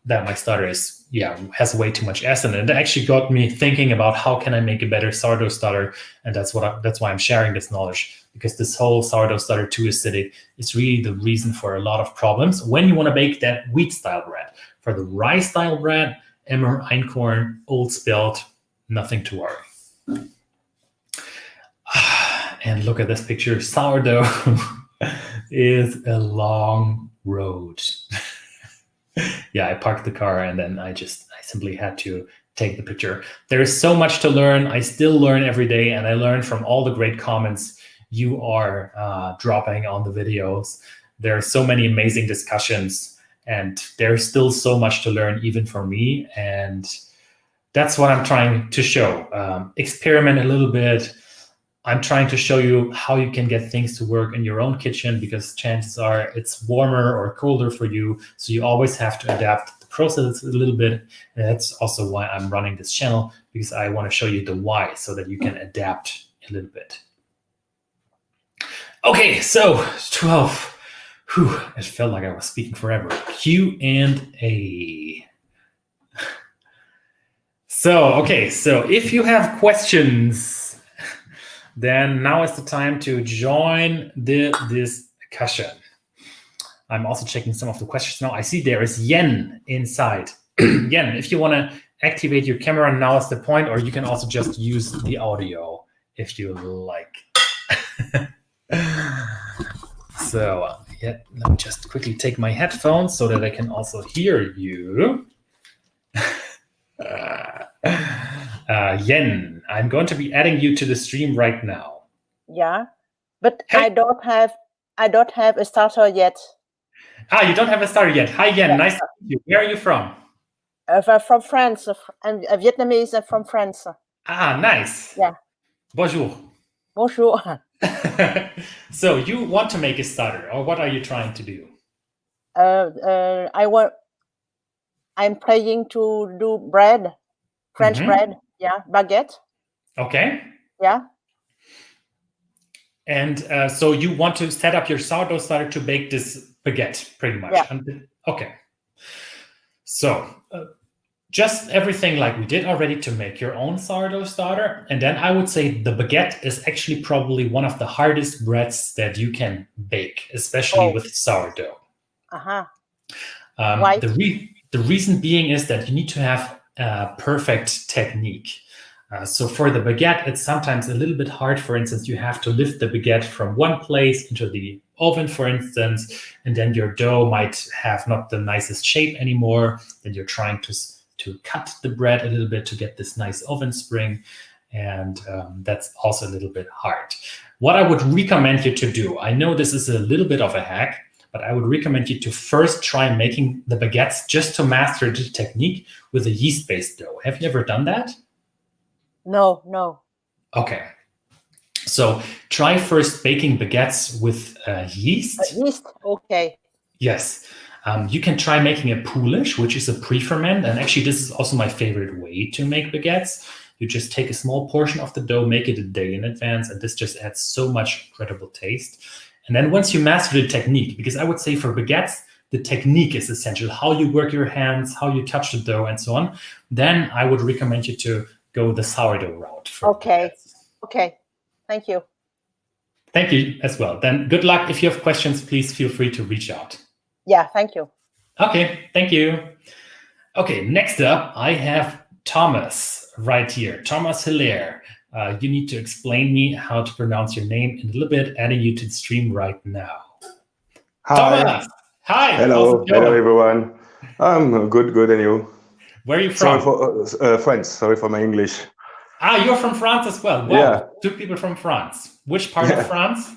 that my starter is, has way too much acid. And it actually got me thinking about how can I make a better sourdough starter, and that's why I'm sharing this knowledge, because this whole sourdough starter too acidic is really the reason for a lot of problems when you want to bake that wheat style bread. For the rye style bread, Emmer, Einkorn, old spelt, nothing to worry. And look at this picture. Sourdough is a long road. Yeah, I parked the car and then I simply had to take the picture. There is so much to learn. I still learn every day, and I learn from all the great comments you are dropping on the videos. There are so many amazing discussions, and there's still so much to learn even for me. And that's what I'm trying to show. Experiment a little bit. I'm trying to show you how you can get things to work in your own kitchen, because chances are it's warmer or colder for you. So you always have to adapt the process a little bit. And that's also why I'm running this channel, because I want to show you the why so that you can adapt a little bit. Okay, so 12. Whew, it felt like I was speaking forever. Q&A. So if you have questions, then now is the time to join the discussion. I'm also checking some of the questions now. I see there is Yen inside. Yen, if you want to activate your camera, now is the point, or you can also just use the audio if you like. So let me just quickly take my headphones so that I can also hear you. Yen, I'm going to be adding you to the stream right now. Yeah, but hey. I don't have a starter yet. You don't have a starter yet. Hi, Yen. Yeah. Nice to meet you. Where are you from? From France. I'm Vietnamese from France. Nice. Yeah. Bonjour. Bonjour. So you want to make a starter, or what are you trying to do? I'm trying to do bread, French bread. Yeah, baguette. Okay. Yeah. And so you want to set up your sourdough starter to bake this baguette, pretty much. Yeah. Okay. So just everything like we did already to make your own sourdough starter. And then I would say the baguette is actually probably one of the hardest breads that you can bake, especially with sourdough. Why? The reason being is that you need to have a perfect technique. So for the baguette, it's sometimes a little bit hard. For instance, you have to lift the baguette from one place into the oven, for instance, and then your dough might have not the nicest shape anymore. Then you're trying to cut the bread a little bit to get this nice oven spring. And that's also a little bit hard. What I would recommend you to do, I know this is a little bit of a hack, but I would recommend you to first try making the baguettes just to master the technique with a yeast-based dough. Have you ever done that? No. Okay. So try first baking baguettes with yeast. Yeast, okay. Yes. You can try making a poolish, which is a pre-ferment. And actually, this is also my favorite way to make baguettes. You just take a small portion of the dough, make it a day in advance, and this just adds so much incredible taste. And then once you master the technique, because I would say for baguettes, the technique is essential, how you work your hands, how you touch the dough, and so on, then I would recommend you to go the sourdough route. Okay. Okay. Thank you. Thank you as well. Then good luck. If you have questions, please feel free to reach out. Yeah, thank you. Okay, thank you. Okay, next up, I have Thomas right here. Thomas Hilaire. You need to explain me how to pronounce your name in a little bit, adding you to the stream right now. Hi. Thomas. Hi. Hello. Hello, everyone. I'm good, and you? Where are you from? Sorry for France. Sorry for my English. You're from France as well. Wow. Yeah. 2 people from France. Which part of France?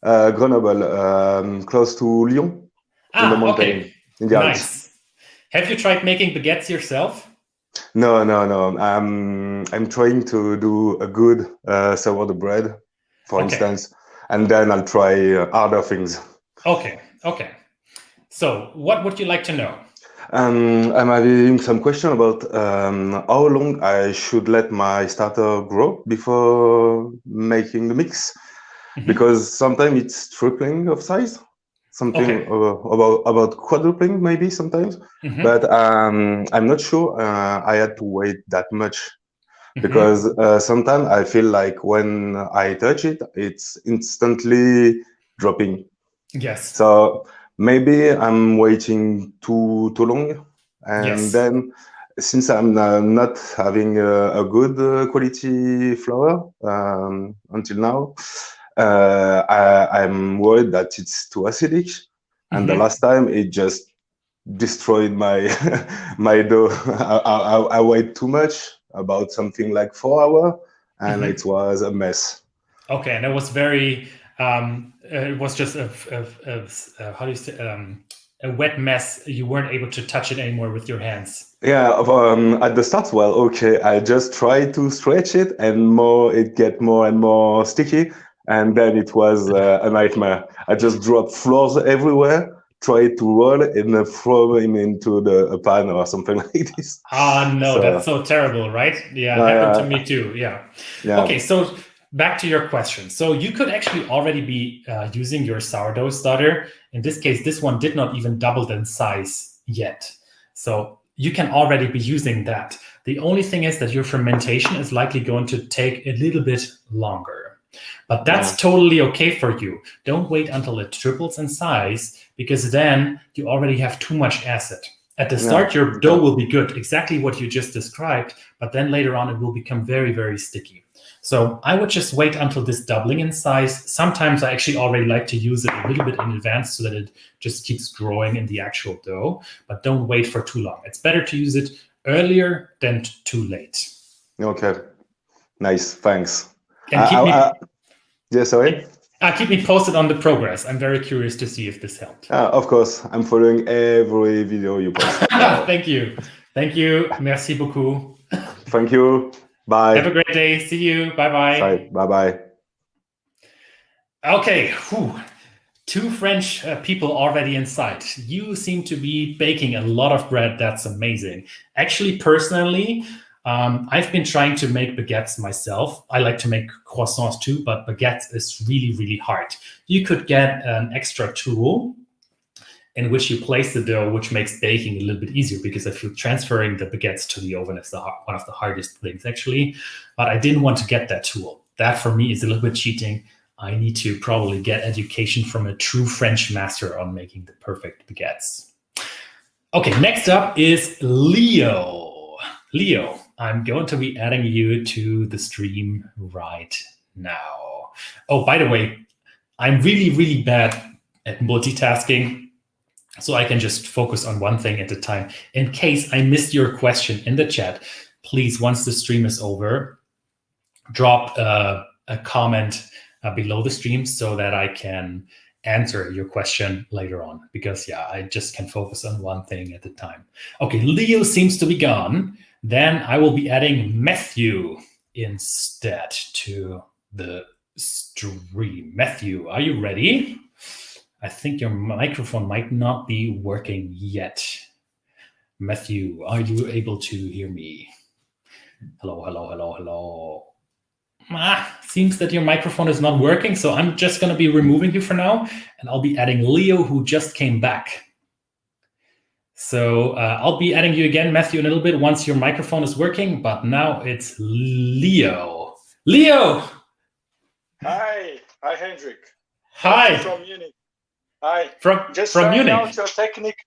Grenoble, close to Lyon, in the mountain. Okay. In the Nice. Alps. Have you tried making baguettes yourself? No. I'm trying to do a good sourdough bread, for instance, and then I'll try other things. Okay. So what would you like to know? I'm having some question about how long I should let my starter grow before making the mix, because sometimes it's tripling of size. something about quadrupling maybe sometimes, but I'm not sure I had to wait that much. Because sometimes I feel like when I touch it, it's instantly dropping. Yes. So maybe I'm waiting too long, and then since I'm not having a good quality flour until now, I'm worried that it's too acidic. And the last time it just destroyed my my dough. I wait too much, about something like 4 hours, and it was a mess. Okay, and it was very it was just a how do you say a wet mess. You weren't able to touch it anymore with your hands. Yeah, at the start, well, okay, I just try to stretch it, and it get more and more sticky, and then it was a nightmare. I just dropped flours everywhere, try to roll and throw him into a pan or something like this. No, that's so terrible, right? Yeah, happened to me too. Yeah. Okay, so back to your question. So you could actually already be using your sourdough starter. In this case, this one did not even double in size yet. So you can already be using that. The only thing is that your fermentation is likely going to take a little bit longer. But that's totally okay for you. Don't wait until it triples in size, because then you already have too much acid. At the start, your dough will be good, exactly what you just described, but then later on it will become very, very sticky. So I would just wait until this doubling in size. Sometimes I actually already like to use it a little bit in advance so that it just keeps growing in the actual dough, but don't wait for too long. It's better to use it earlier than too late. Okay, nice, thanks. And keep me posted on the progress. I'm very curious to see if this helped. Of course, I'm following every video you post. Thank you. Thank you. Merci beaucoup. Thank you. Bye. Have a great day. See you. Bye-bye. Bye-bye. Okay. Two French people already inside. You seem to be baking a lot of bread. That's amazing. Actually, personally, I've been trying to make baguettes myself. I like to make croissants too, but baguettes is really, really hard. You could get an extra tool in which you place the dough, which makes baking a little bit easier, because I feel transferring the baguettes to the oven is one of the hardest things, actually. But I didn't want to get that tool. That, for me, is a little bit cheating. I need to probably get education from a true French master on making the perfect baguettes. Okay, next up is Leo. Leo, I'm going to be adding you to the stream right now. Oh, by the way, I'm really, really bad at multitasking, so I can just focus on one thing at a time. In case I missed your question in the chat, please, once the stream is over, drop a comment below the stream so that I can answer your question later on, because I just can focus on one thing at a time. Okay, Leo seems to be gone. Then I will be adding Matthew instead to the stream. Matthew, are you ready? I think your microphone might not be working yet. Matthew, are you able to hear me? Hello, hello, hello, hello. Seems that your microphone is not working, so I'm just going to be removing you for now, and I'll be adding Leo, who just came back. So I'll be adding you again, Matthew, in a little bit once your microphone is working, but now it's Leo. Leo! Hi, Hendrik. Hi. From Munich. Hi. From Munich. Out your technique.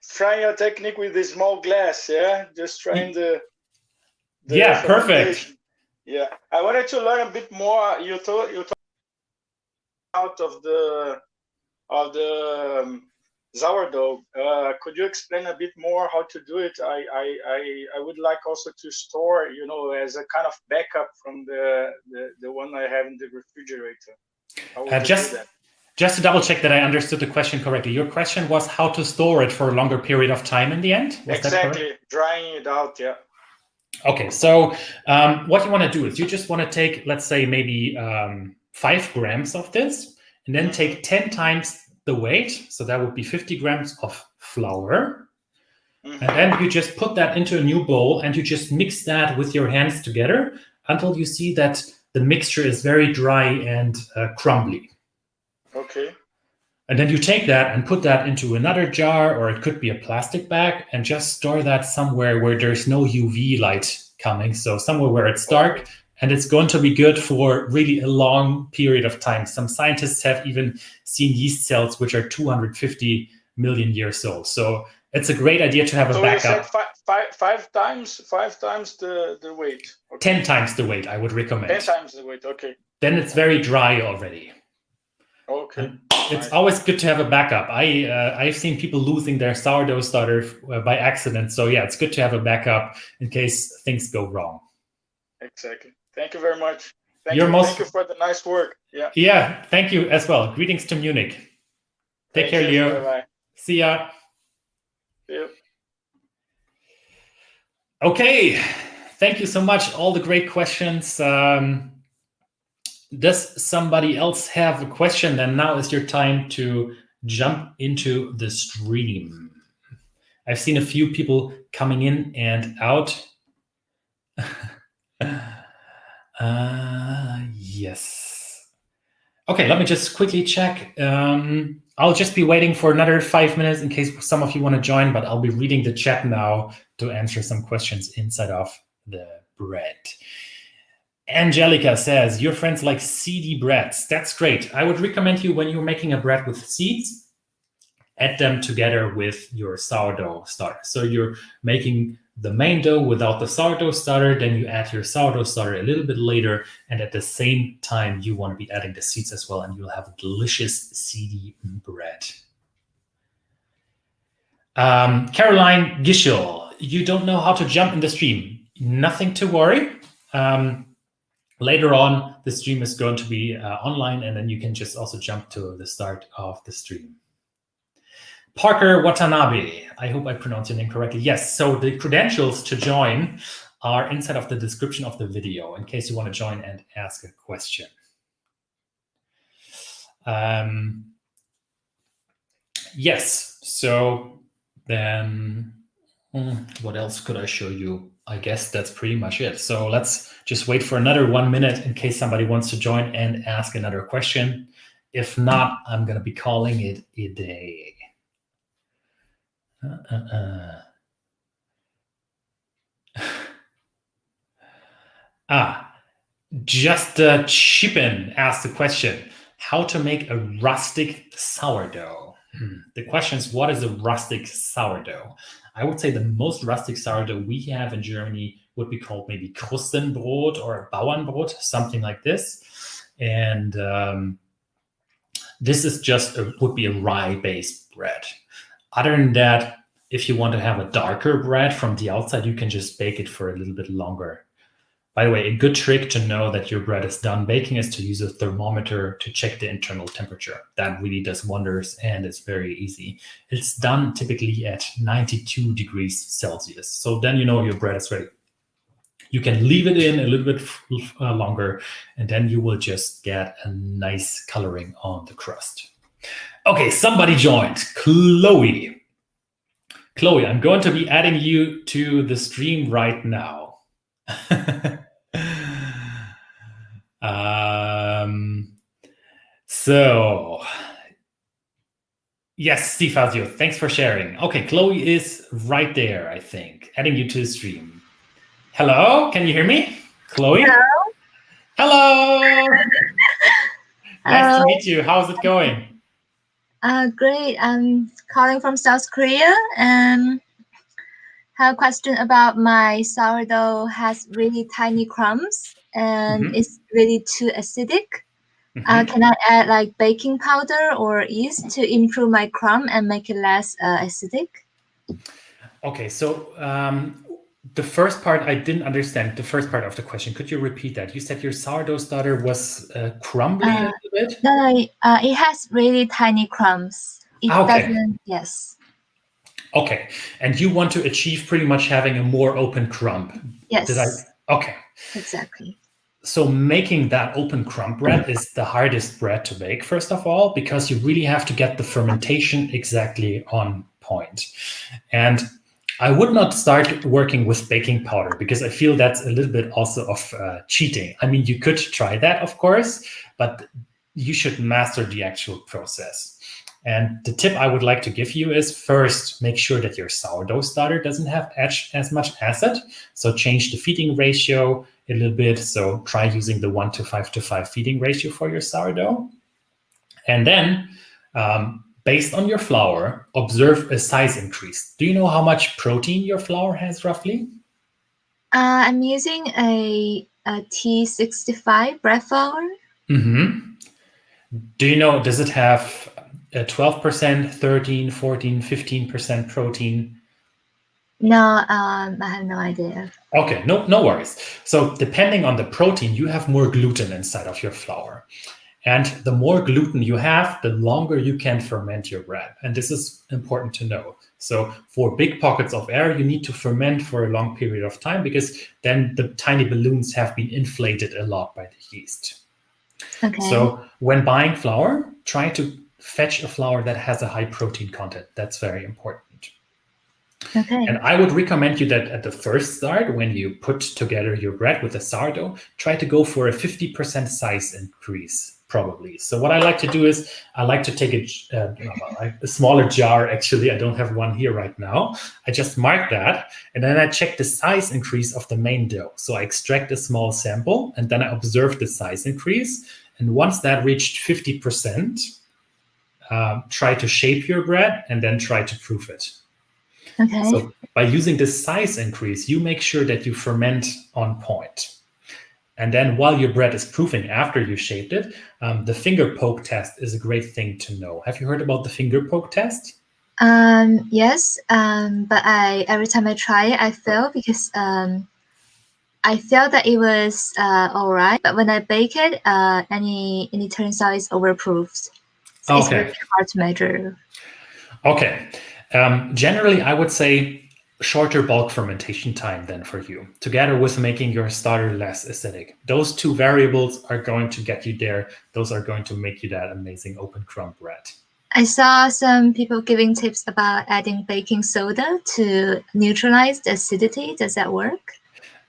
Trying your technique with the small glass, just trying the perfect. Yeah, I wanted to learn a bit more. You talk out of the sourdough. Could you explain a bit more how to do it? I would like also to store, as a kind of backup from the one I have in the refrigerator. Just to double check that I understood the question correctly. Your question was how to store it for a longer period of time in the end? Exactly, drying it out, yeah. Okay, so what you want to do is you just want to take, let's say, maybe 5 grams of this, and then take 10 times the weight. So that would be 50 grams of flour. And then you just put that into a new bowl, and you just mix that with your hands together until you see that the mixture is very dry and crumbly. Okay. And then you take that and put that into another jar, or it could be a plastic bag, and just store that somewhere where there's no UV light coming. So somewhere where it's dark, and it's going to be good for really a long period of time. Some scientists have even seen yeast cells which are 250 million years old. So it's a great idea to have a backup. So you said five times the weight. Okay. 10 times the weight, I would recommend. 10 times the weight, okay. Then it's very dry already. Okay. And it's always good to have a backup. I've seen people losing their sourdough starter by accident. So yeah, it's good to have a backup in case things go wrong. Exactly. Thank you very much. Thank you for the nice work. Yeah. Yeah, thank you as well. Greetings to Munich. Take care, Leo. Bye-bye. See ya. Yep. Okay, thank you so much. All the great questions. Does somebody else have a question? Then now is your time to jump into the stream. I've seen a few people coming in and out. Yes. Okay, let me just quickly check. I'll just be waiting for another 5 minutes in case some of you want to join, but I'll be reading the chat now to answer some questions inside of the bread. Angelica says, your friends like seedy breads. That's great. I would recommend you when you're making a bread with seeds, add them together with your sourdough starter. So you're making the main dough without the sourdough starter, then you add your sourdough starter a little bit later, and at the same time you want to be adding the seeds as well, and you'll have a delicious seedy bread. Caroline Gischel, you don't know how to jump in the stream. Nothing to worry. Later on, the stream is going to be online, and then you can just also jump to the start of the stream. Parker Watanabe, I hope I pronounced your name correctly. Yes, so the credentials to join are inside of the description of the video in case you want to join and ask a question. Yes, so then what else could I show you? I guess that's pretty much it. So let's just wait for another 1 minute in case somebody wants to join and ask another question. If not, I'm going to be calling it a day. Just Chipin asked the question, how to make a rustic sourdough. The question is, what is a rustic sourdough? I would say the most rustic sourdough we have in Germany would be called maybe Krustenbrot or Bauernbrot, something like this. And this is just would be a rye-based bread. Other than that, if you want to have a darker bread from the outside, you can just bake it for a little bit longer. By the way, a good trick to know that your bread is done baking is to use a thermometer to check the internal temperature. That really does wonders, and it's very easy. It's done typically at 92 degrees Celsius. So then you know your bread is ready. You can leave it in a little bit longer, and then you will just get a nice coloring on the crust. Okay, somebody joined. Chloe. Chloe, I'm going to be adding you to the stream right now. So, yes, Steve Fazio, thanks for sharing. Okay, Chloe is right there, I think, adding you to the stream. Hello, can you hear me? Chloe? Hello! Nice to meet you. How's it going? Great. I'm calling from South Korea and have a question about my sourdough has really tiny crumbs and it's really too acidic. Can I add like baking powder or yeast to improve my crumb and make it less acidic? Okay, so the first part I didn't understand. The first part of the question, could you repeat that? You said your sourdough starter was crumbly a little bit? No, it has really tiny crumbs. It doesn't, yes. Okay, and you want to achieve pretty much having a more open crumb. Yes. Okay. Exactly. So making that open crumb bread is the hardest bread to bake, first of all, because you really have to get the fermentation exactly on point. And I would not start working with baking powder because I feel that's a little bit also of cheating. I mean, you could try that, of course, but you should master the actual process. And the tip I would like to give you is first, make sure that your sourdough starter doesn't have as much acid. So change the feeding ratio a little bit. So try using the 1:5 feeding ratio for your sourdough. And then based on your flour, observe a size increase. Do you know how much protein your flour has roughly? I'm using a T65 bread flour. Do you know, does it have 12%, 13, 14, 15% protein? No, I have no idea. Okay, no worries. So depending on the protein, you have more gluten inside of your flour. And the more gluten you have, the longer you can ferment your bread. And this is important to know. So for big pockets of air, you need to ferment for a long period of time, because then the tiny balloons have been inflated a lot by the yeast. Okay. So when buying flour, try to fetch a flour that has a high protein content. That's very important. Okay. And I would recommend you that at the first start, when you put together your bread with the sourdough, try to go for a 50% size increase, probably. So what I like to do is I like to take a smaller jar. Actually, I don't have one here right now. I just mark that, and then I check the size increase of the main dough. So I extract a small sample, and then I observe the size increase. And once that reached 50%, try to shape your bread and then try to proof it. Okay. So by using the size increase, you make sure that you ferment on point. And then while your bread is proofing after you shaped it, the finger poke test is a great thing to know. Have you heard about the finger poke test? Yes, but every time I try it, I fail because I felt that it was all right, but when I bake it, and it turns out it's overproofed. So it's really hard to measure. Okay. Generally, I would say shorter bulk fermentation time then for you, together with making your starter less acidic. Those two variables are going to get you there. Those are going to make you that amazing open crumb bread. I saw some people giving tips about adding baking soda to neutralize the acidity. Does that work?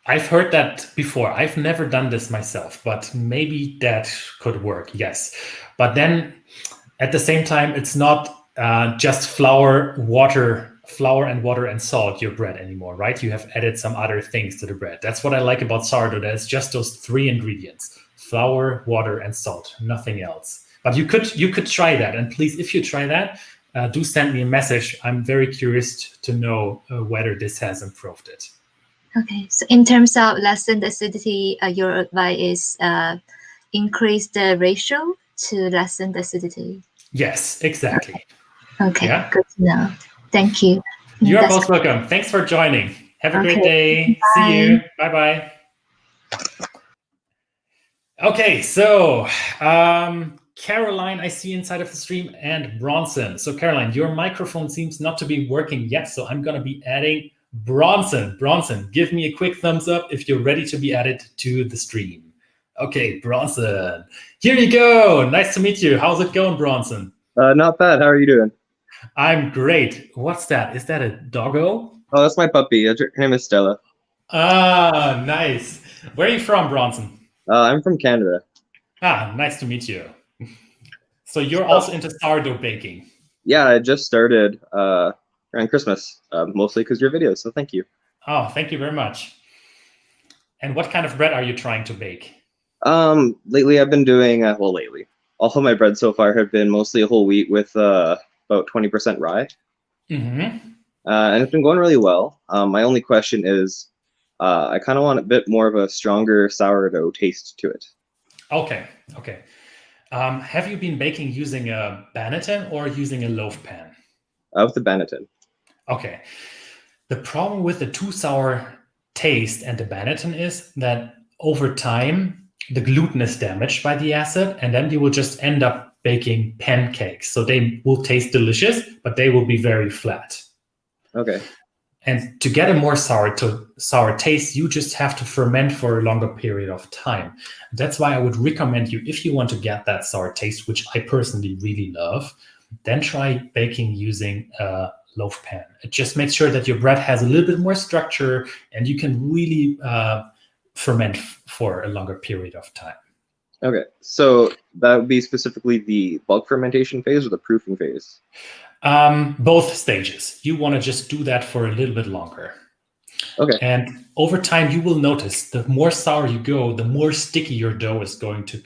I've heard that before. I've never done this myself, but maybe that could work, yes. But then at the same time, it's not just flour and water and salt your bread anymore, right? You have added some other things to the bread. That's what I like about sourdough. There's just those three ingredients: flour, water, and salt, nothing else. But you could try that. And please, if you try that, do send me a message. I'm very curious to know whether this has improved it. Okay, so in terms of lessen the acidity, your advice is increase the ratio to lessen the acidity. Yes, exactly. Okay, yeah? Good to know. Thank you. You are most welcome. Thanks for joining. Have a great day. Bye. See you. Bye-bye. Okay, so Caroline, I see inside of the stream, and Bronson. So Caroline, your microphone seems not to be working yet, so I'm going to be adding Bronson. Bronson, give me a quick thumbs up if you're ready to be added to the stream. Okay, Bronson, here you go. Nice to meet you. How's it going, Bronson? Not bad. How are you doing? I'm great. What's that? Is that a doggo? Oh, that's my puppy. Her name is Stella. Ah, nice. Where are you from, Bronson? I'm from Canada. Ah, nice to meet you. So you're also into sourdough baking? Yeah, I just started around Christmas, mostly because of your videos, so thank you. Oh, thank you very much. And what kind of bread are you trying to bake? Lately I've been doing, lately. All of my bread so far have been mostly a whole wheat with about 20% rye. Mm-hmm. And it's been going really well. My only question is, I kind of want a bit more of a stronger sourdough taste to it. Okay. Have you been baking using a Banneton or using a loaf pan? With the Banneton. Okay. The problem with the too sour taste and the Banneton is that over time, the gluten is damaged by the acid, and then you will just end up baking pancakes. So they will taste delicious, but they will be very flat. Okay. And to get a more sour taste, you just have to ferment for a longer period of time. That's why I would recommend you, if you want to get that sour taste, which I personally really love, then try baking using a loaf pan. It just makes sure that your bread has a little bit more structure and you can really ferment for a longer period of time. Okay, so that would be specifically the bulk fermentation phase or the proofing phase? Both stages. You want to just do that for a little bit longer. Okay. And over time, you will notice the more sour you go, the more sticky your dough is going to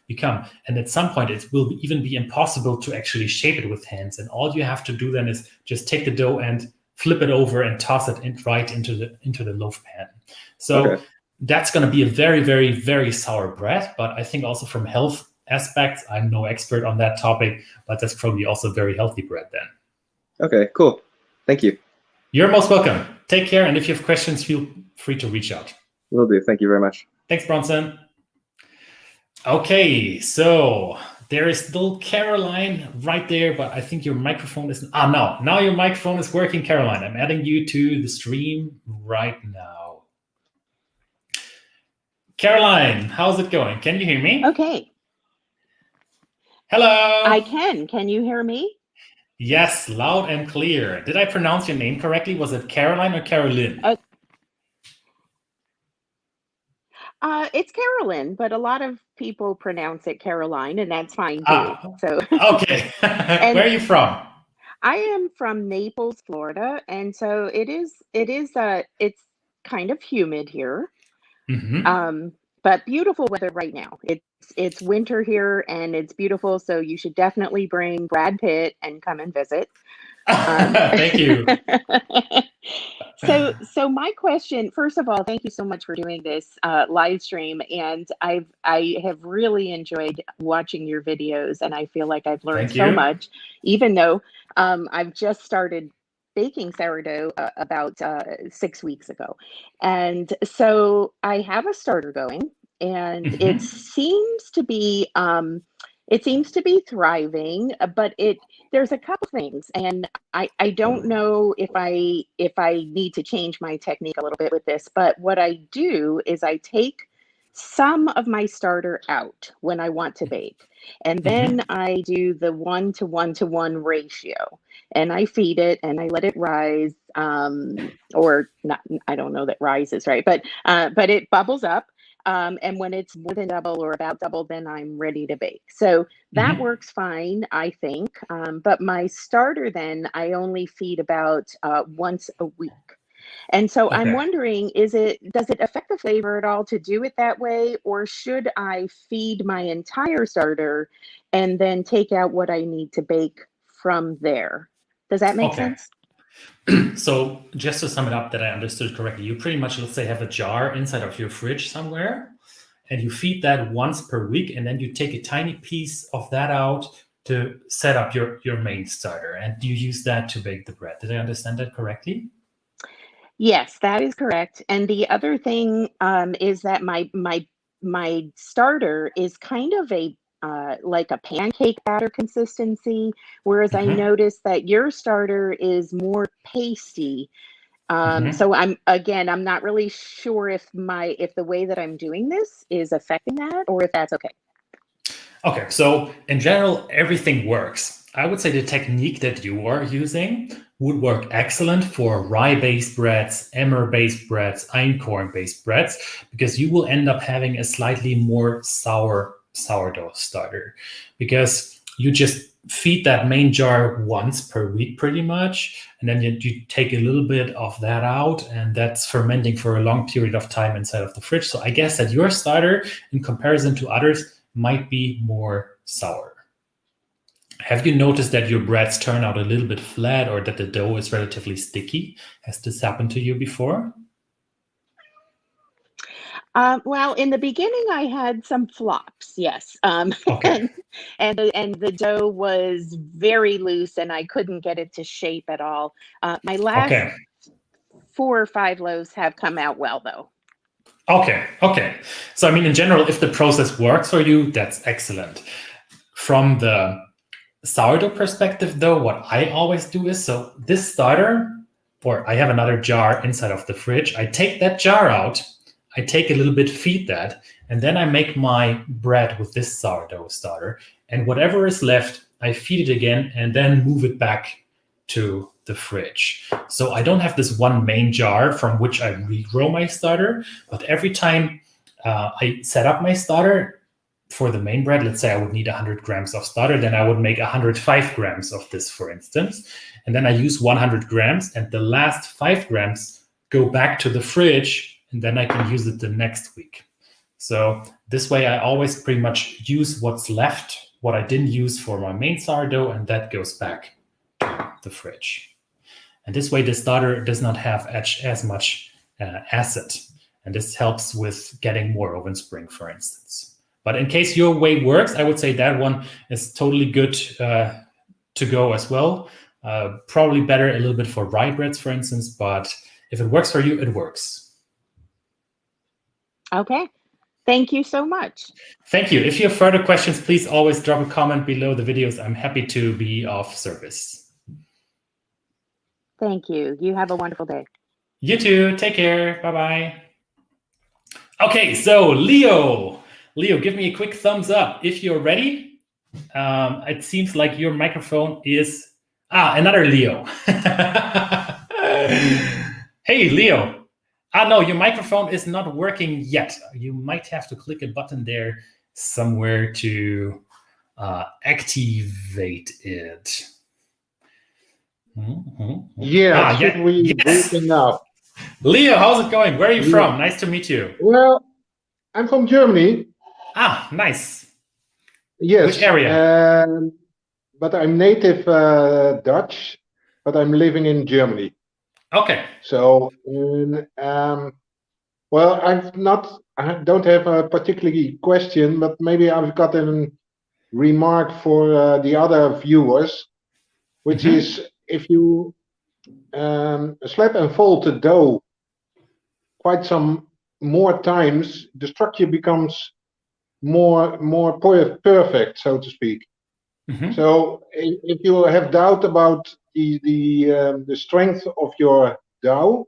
become. And at some point, it will even be impossible to actually shape it with hands. And all you have to do then is just take the dough and flip it over and toss it right into the loaf pan. So that's going to be a very, very, very sour bread. But I think also from health aspects, I'm no expert on that topic, but that's probably also very healthy bread then. Okay, cool. Thank you. You're most welcome. Take care, and if you have questions, feel free to reach out. Will do. Thank you very much. Thanks, Bronson. Okay, so there is still Caroline right there, but I think your microphone is... no. Now your microphone is working, Caroline. I'm adding you to the stream right now. Caroline, how's it going? Can you hear me? Okay. Hello. I can. Can you hear me? Yes, loud and clear. Did I pronounce your name correctly? Was it Caroline or Carolyn? It's Carolyn, but a lot of people pronounce it Caroline, and that's fine too. So okay. Where are you from? I am from Naples, Florida, and so it's kind of humid here. Mm-hmm. But beautiful weather right now. It's winter here and it's beautiful. So you should definitely bring Brad Pitt and come and visit. Thank you. So my question, first of all, thank you so much for doing this live stream. And I have really enjoyed watching your videos, and I feel like I've learned so much, even though I've just started baking sourdough about 6 weeks ago. And so I have a starter going, and it seems to be thriving, but there's a couple things, and I don't know if I need to change my technique a little bit with this, but what I do is I take some of my starter out when I want to bake, and then I do the 1-to-1-to-1 ratio, and I feed it and I let it rise, or not. I don't know that rise is right, but it bubbles up. And when it's more than double or about double, then I'm ready to bake. So that works fine, I think. But my starter, then I only feed about once a week. And so I'm wondering, does it affect the flavor at all to do it that way? Or should I feed my entire starter and then take out what I need to bake from there? Does that make sense? So just to sum it up that I understood correctly, you pretty much, let's say, have a jar inside of your fridge somewhere, and you feed that once per week, and then you take a tiny piece of that out to set up your main starter, and you use that to bake the bread. Did I understand that correctly? Yes, that is correct. And the other thing is that my starter is kind of like a pancake batter consistency, whereas I noticed that your starter is more pasty. So I'm not really sure if the way that I'm doing this is affecting that, or if that's okay. Okay, so in general, everything works. I would say the technique that you are using would work excellent for rye-based breads, emmer-based breads, einkorn-based breads, because you will end up having a slightly more sourdough starter, because you just feed that main jar once per week pretty much, and then you take a little bit of that out, and that's fermenting for a long period of time inside of the fridge. So I guess that your starter, in comparison to others, might be more sour. Have you noticed that your breads turn out a little bit flat, or that the dough is relatively sticky? Has this happened to you before? Well, in the beginning, I had some flops, yes. Okay. and the dough was very loose, and I couldn't get it to shape at all. My last 4 or 5 loaves have come out well, though. Okay. So, I mean, in general, if the process works for you, that's excellent. From the sourdough perspective, though, what I always do is, so this starter, or I have another jar inside of the fridge, I take that jar out, I take a little bit, feed that, and then I make my bread with this sourdough starter, and whatever is left, I feed it again, and then move it back to the fridge. So I don't have this one main jar from which I regrow my starter, but every time I set up my starter, for the main bread, let's say I would need 100 grams of starter, then I would make 105 grams of this, for instance. And then I use 100 grams, and the last 5 grams go back to the fridge, and then I can use it the next week. So this way I always pretty much use what's left, what I didn't use for my main sourdough, and that goes back to the fridge. And this way the starter does not have as much acid. And this helps with getting more oven spring, for instance. But in case your way works, I would say that one is totally good to go as well. Probably better a little bit for rye breads, for instance, but if it works for you, it works. Okay. Thank you so much. Thank you. If you have further questions, please always drop a comment below the videos. I'm happy to be of service. Thank you. You have a wonderful day. You too. Take care. Bye-bye. Okay, so Leo, give me a quick thumbs up if you're ready. It seems like your microphone is... another Leo. Hey, Leo. No, your microphone is not working yet. You might have to click a button there somewhere to activate it. Yeah, should we yes. do it now? Leo, how's it going? Where are you from? Nice to meet you. Well, I'm from Germany. Nice. Yes. Which area? But I'm native Dutch, but I'm living in Germany. Okay. So, well, I don't have a particular question, but maybe I've got a remark for the other viewers, which is if you slap and fold the dough quite some more times, the structure becomes more perfect, so to speak. So if you have doubt about the strength of your dough,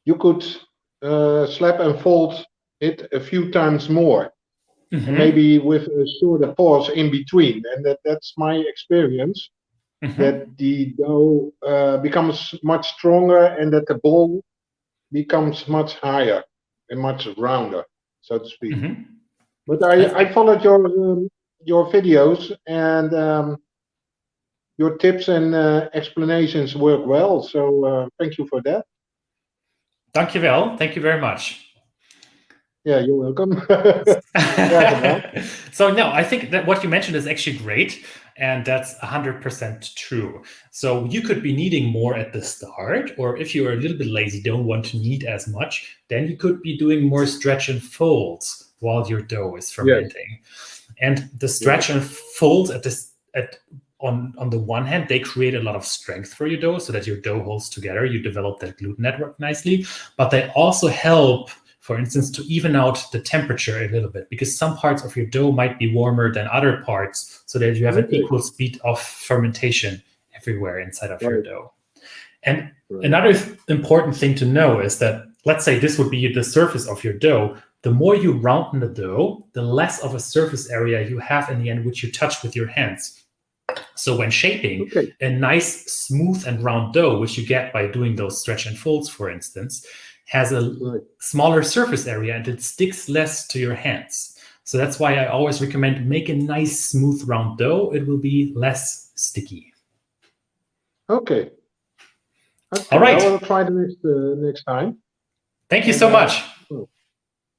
you could slap and fold it a few times more, and maybe with a shorter pause in between. And that's my experience, that the dough becomes much stronger and that the ball becomes much higher and much rounder, so to speak. But I followed your videos, and your tips and explanations work well. So thank you for that. Dankjewel. Thank you very much. Yeah, you're welcome. So no, I think that what you mentioned is actually great, and that's 100% true. So you could be needing more at the start, or if you're a little bit lazy, don't want to knead as much, then you could be doing more stretch and folds while your dough is fermenting. And the stretch and folds on the one hand, they create a lot of strength for your dough so that your dough holds together. You develop that gluten network nicely, but they also help, for instance, to even out the temperature a little bit, because some parts of your dough might be warmer than other parts, so that you have an equal speed of fermentation everywhere inside of your dough. And another important thing to know is that, let's say this would be the surface of your dough. The more you round the dough, the less of a surface area you have in the end, which you touch with your hands. So when shaping, a nice, smooth and round dough, which you get by doing those stretch and folds, for instance, has a smaller surface area and it sticks less to your hands. So that's why I always recommend make a nice, smooth, round dough. It will be less sticky. Okay. All right. I will try the next time. Thank you so much.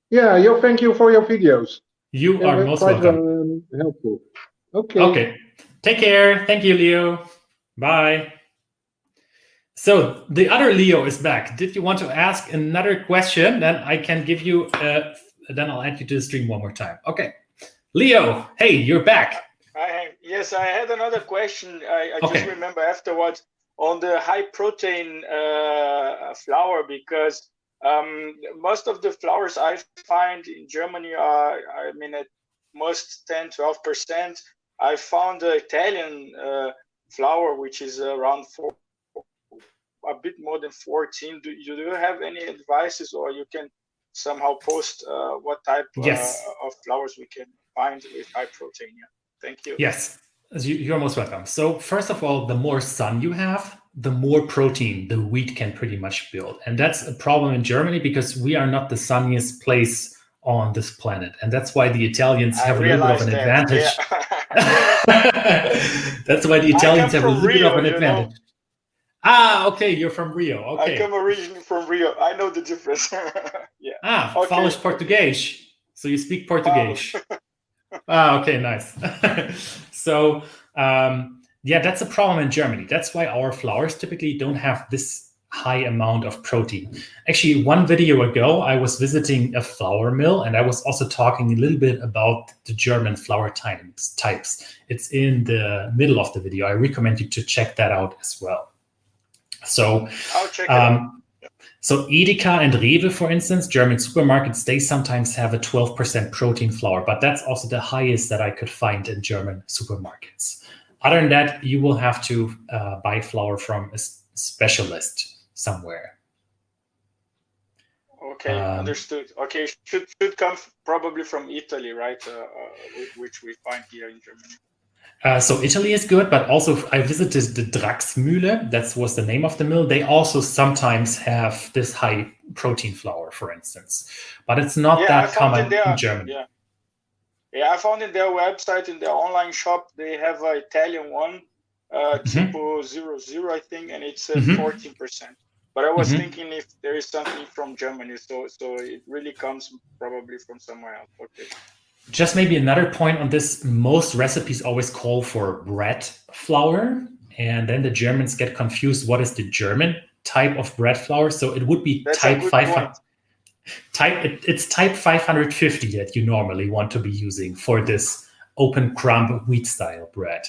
Yeah, thank you for your videos. You are most welcome. Helpful. Okay. Okay. Take care. Thank you, Leo. Bye. So the other Leo is back. Did you want to ask another question? Then I can give you, then I'll add you to the stream one more time. Okay. Leo, hey, you're back. Yes, I had another question. I just remember afterwards on the high protein flour, because most of the flours I find in Germany are, I mean, at most 10-12%. I found the Italian flour, which is around a bit more than 14. Do you have any advices, or you can somehow post what type of flours we can find with high protein? Yeah. Thank you. Yes, you're most welcome. So first of all, the more sun you have, the more protein the wheat can pretty much build. And that's a problem in Germany because we are not the sunniest place on this planet, and that's why the Italians I have a little bit of realized an that. advantage. Yeah. That's why the Italians have a from little bit of Rio, an you know. advantage. Ah, okay, you're from Rio. I Okay. come originally from Rio. I know the difference. Yeah. Ah, Okay, falas okay. português. So you speak Portuguese. Falo. Ah, okay, nice. So, yeah, that's a problem in Germany. That's why our flours typically don't have this high amount of protein. Actually, one video ago, I was visiting a flour mill, and I was also talking a little bit about the German flour types. It's in the middle of the video. I recommend you to check that out as well. So, I'll check it out. so Edeka and Rewe, for instance, German supermarkets, they sometimes have a 12% protein flour, but that's also the highest that I could find in German supermarkets. Other than that, you will have to buy flour from a specialist somewhere. Okay, understood. Okay, should come probably from Italy, right? Which we find here in Germany. So Italy is good, but also I visited the Draxmühle. That was the name of the mill. They also sometimes have this high protein flour, for instance, but it's not that common in Germany. Yeah, I found in their website, in their online shop, they have an Italian one, Tipo 00, I think, and it's 14%. But I was thinking if there is something from Germany, so it really comes probably from somewhere else. Okay. Just maybe another point on this, most recipes always call for bread flour, and then the Germans get confused. What is the German type of bread flour? So it would be type 500. It's type 550 that you normally want to be using for this open crumb wheat style bread.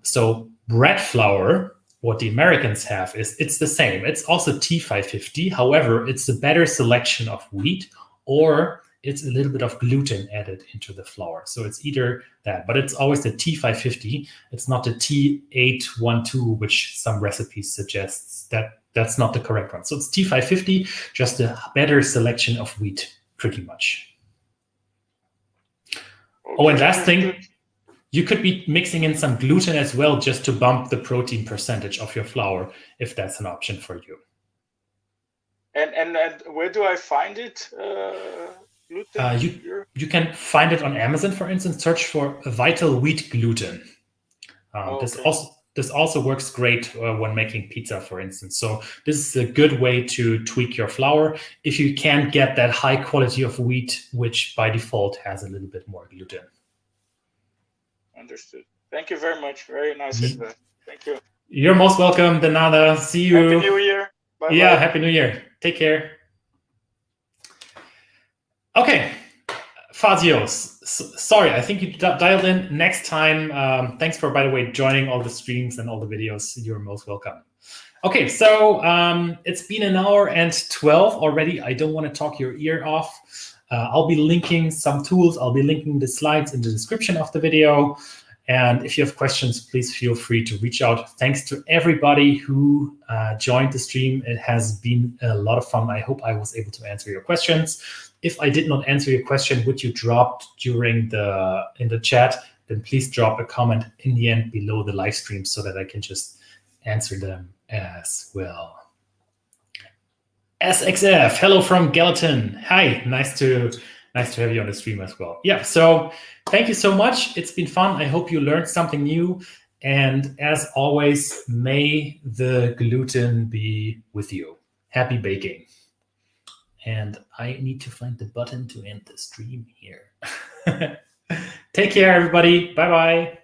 So bread flour, what the Americans have is it's the same. It's also T550. However, it's a better selection of wheat, or it's a little bit of gluten added into the flour. So it's either that, but it's always the T550. It's not the T812, which some recipes suggests that's not the correct one. So it's T550, just a better selection of wheat, pretty much. Okay. Oh, and last thing, you could be mixing in some gluten as well, just to bump the protein percentage of your flour, if that's an option for you. And where do I find it? Gluten? You can find it on Amazon, for instance. Search for Vital Wheat Gluten. This also works great when making pizza, for instance. So this is a good way to tweak your flour if you can't get that high quality of wheat, which by default has a little bit more gluten. Understood. Thank you very much. Very nice advice. Thank you. You're most welcome, Denada. See you. Happy New Year. Bye-bye. Yeah, Happy New Year. Take care. Okay. Fazios, sorry, I think you dialed in. Next time, thanks for, by the way, joining all the streams and all the videos. You're most welcome. Okay, so it's been an hour and 12 already. I don't want to talk your ear off. I'll be linking some tools. I'll be linking the slides in the description of the video. And if you have questions, please feel free to reach out. Thanks to everybody who joined the stream. It has been a lot of fun. I hope I was able to answer your questions. If I did not answer your question, which you dropped during in the chat, then please drop a comment in the end below the live stream so that I can just answer them as well. SXF, hello from Gallatin. Hi, nice to have you on the stream as well. Yeah, so thank you so much. It's been fun. I hope you learned something new. And as always, may the gluten be with you. Happy baking. And I need to find the button to end the stream here. Take care, everybody. Bye-bye.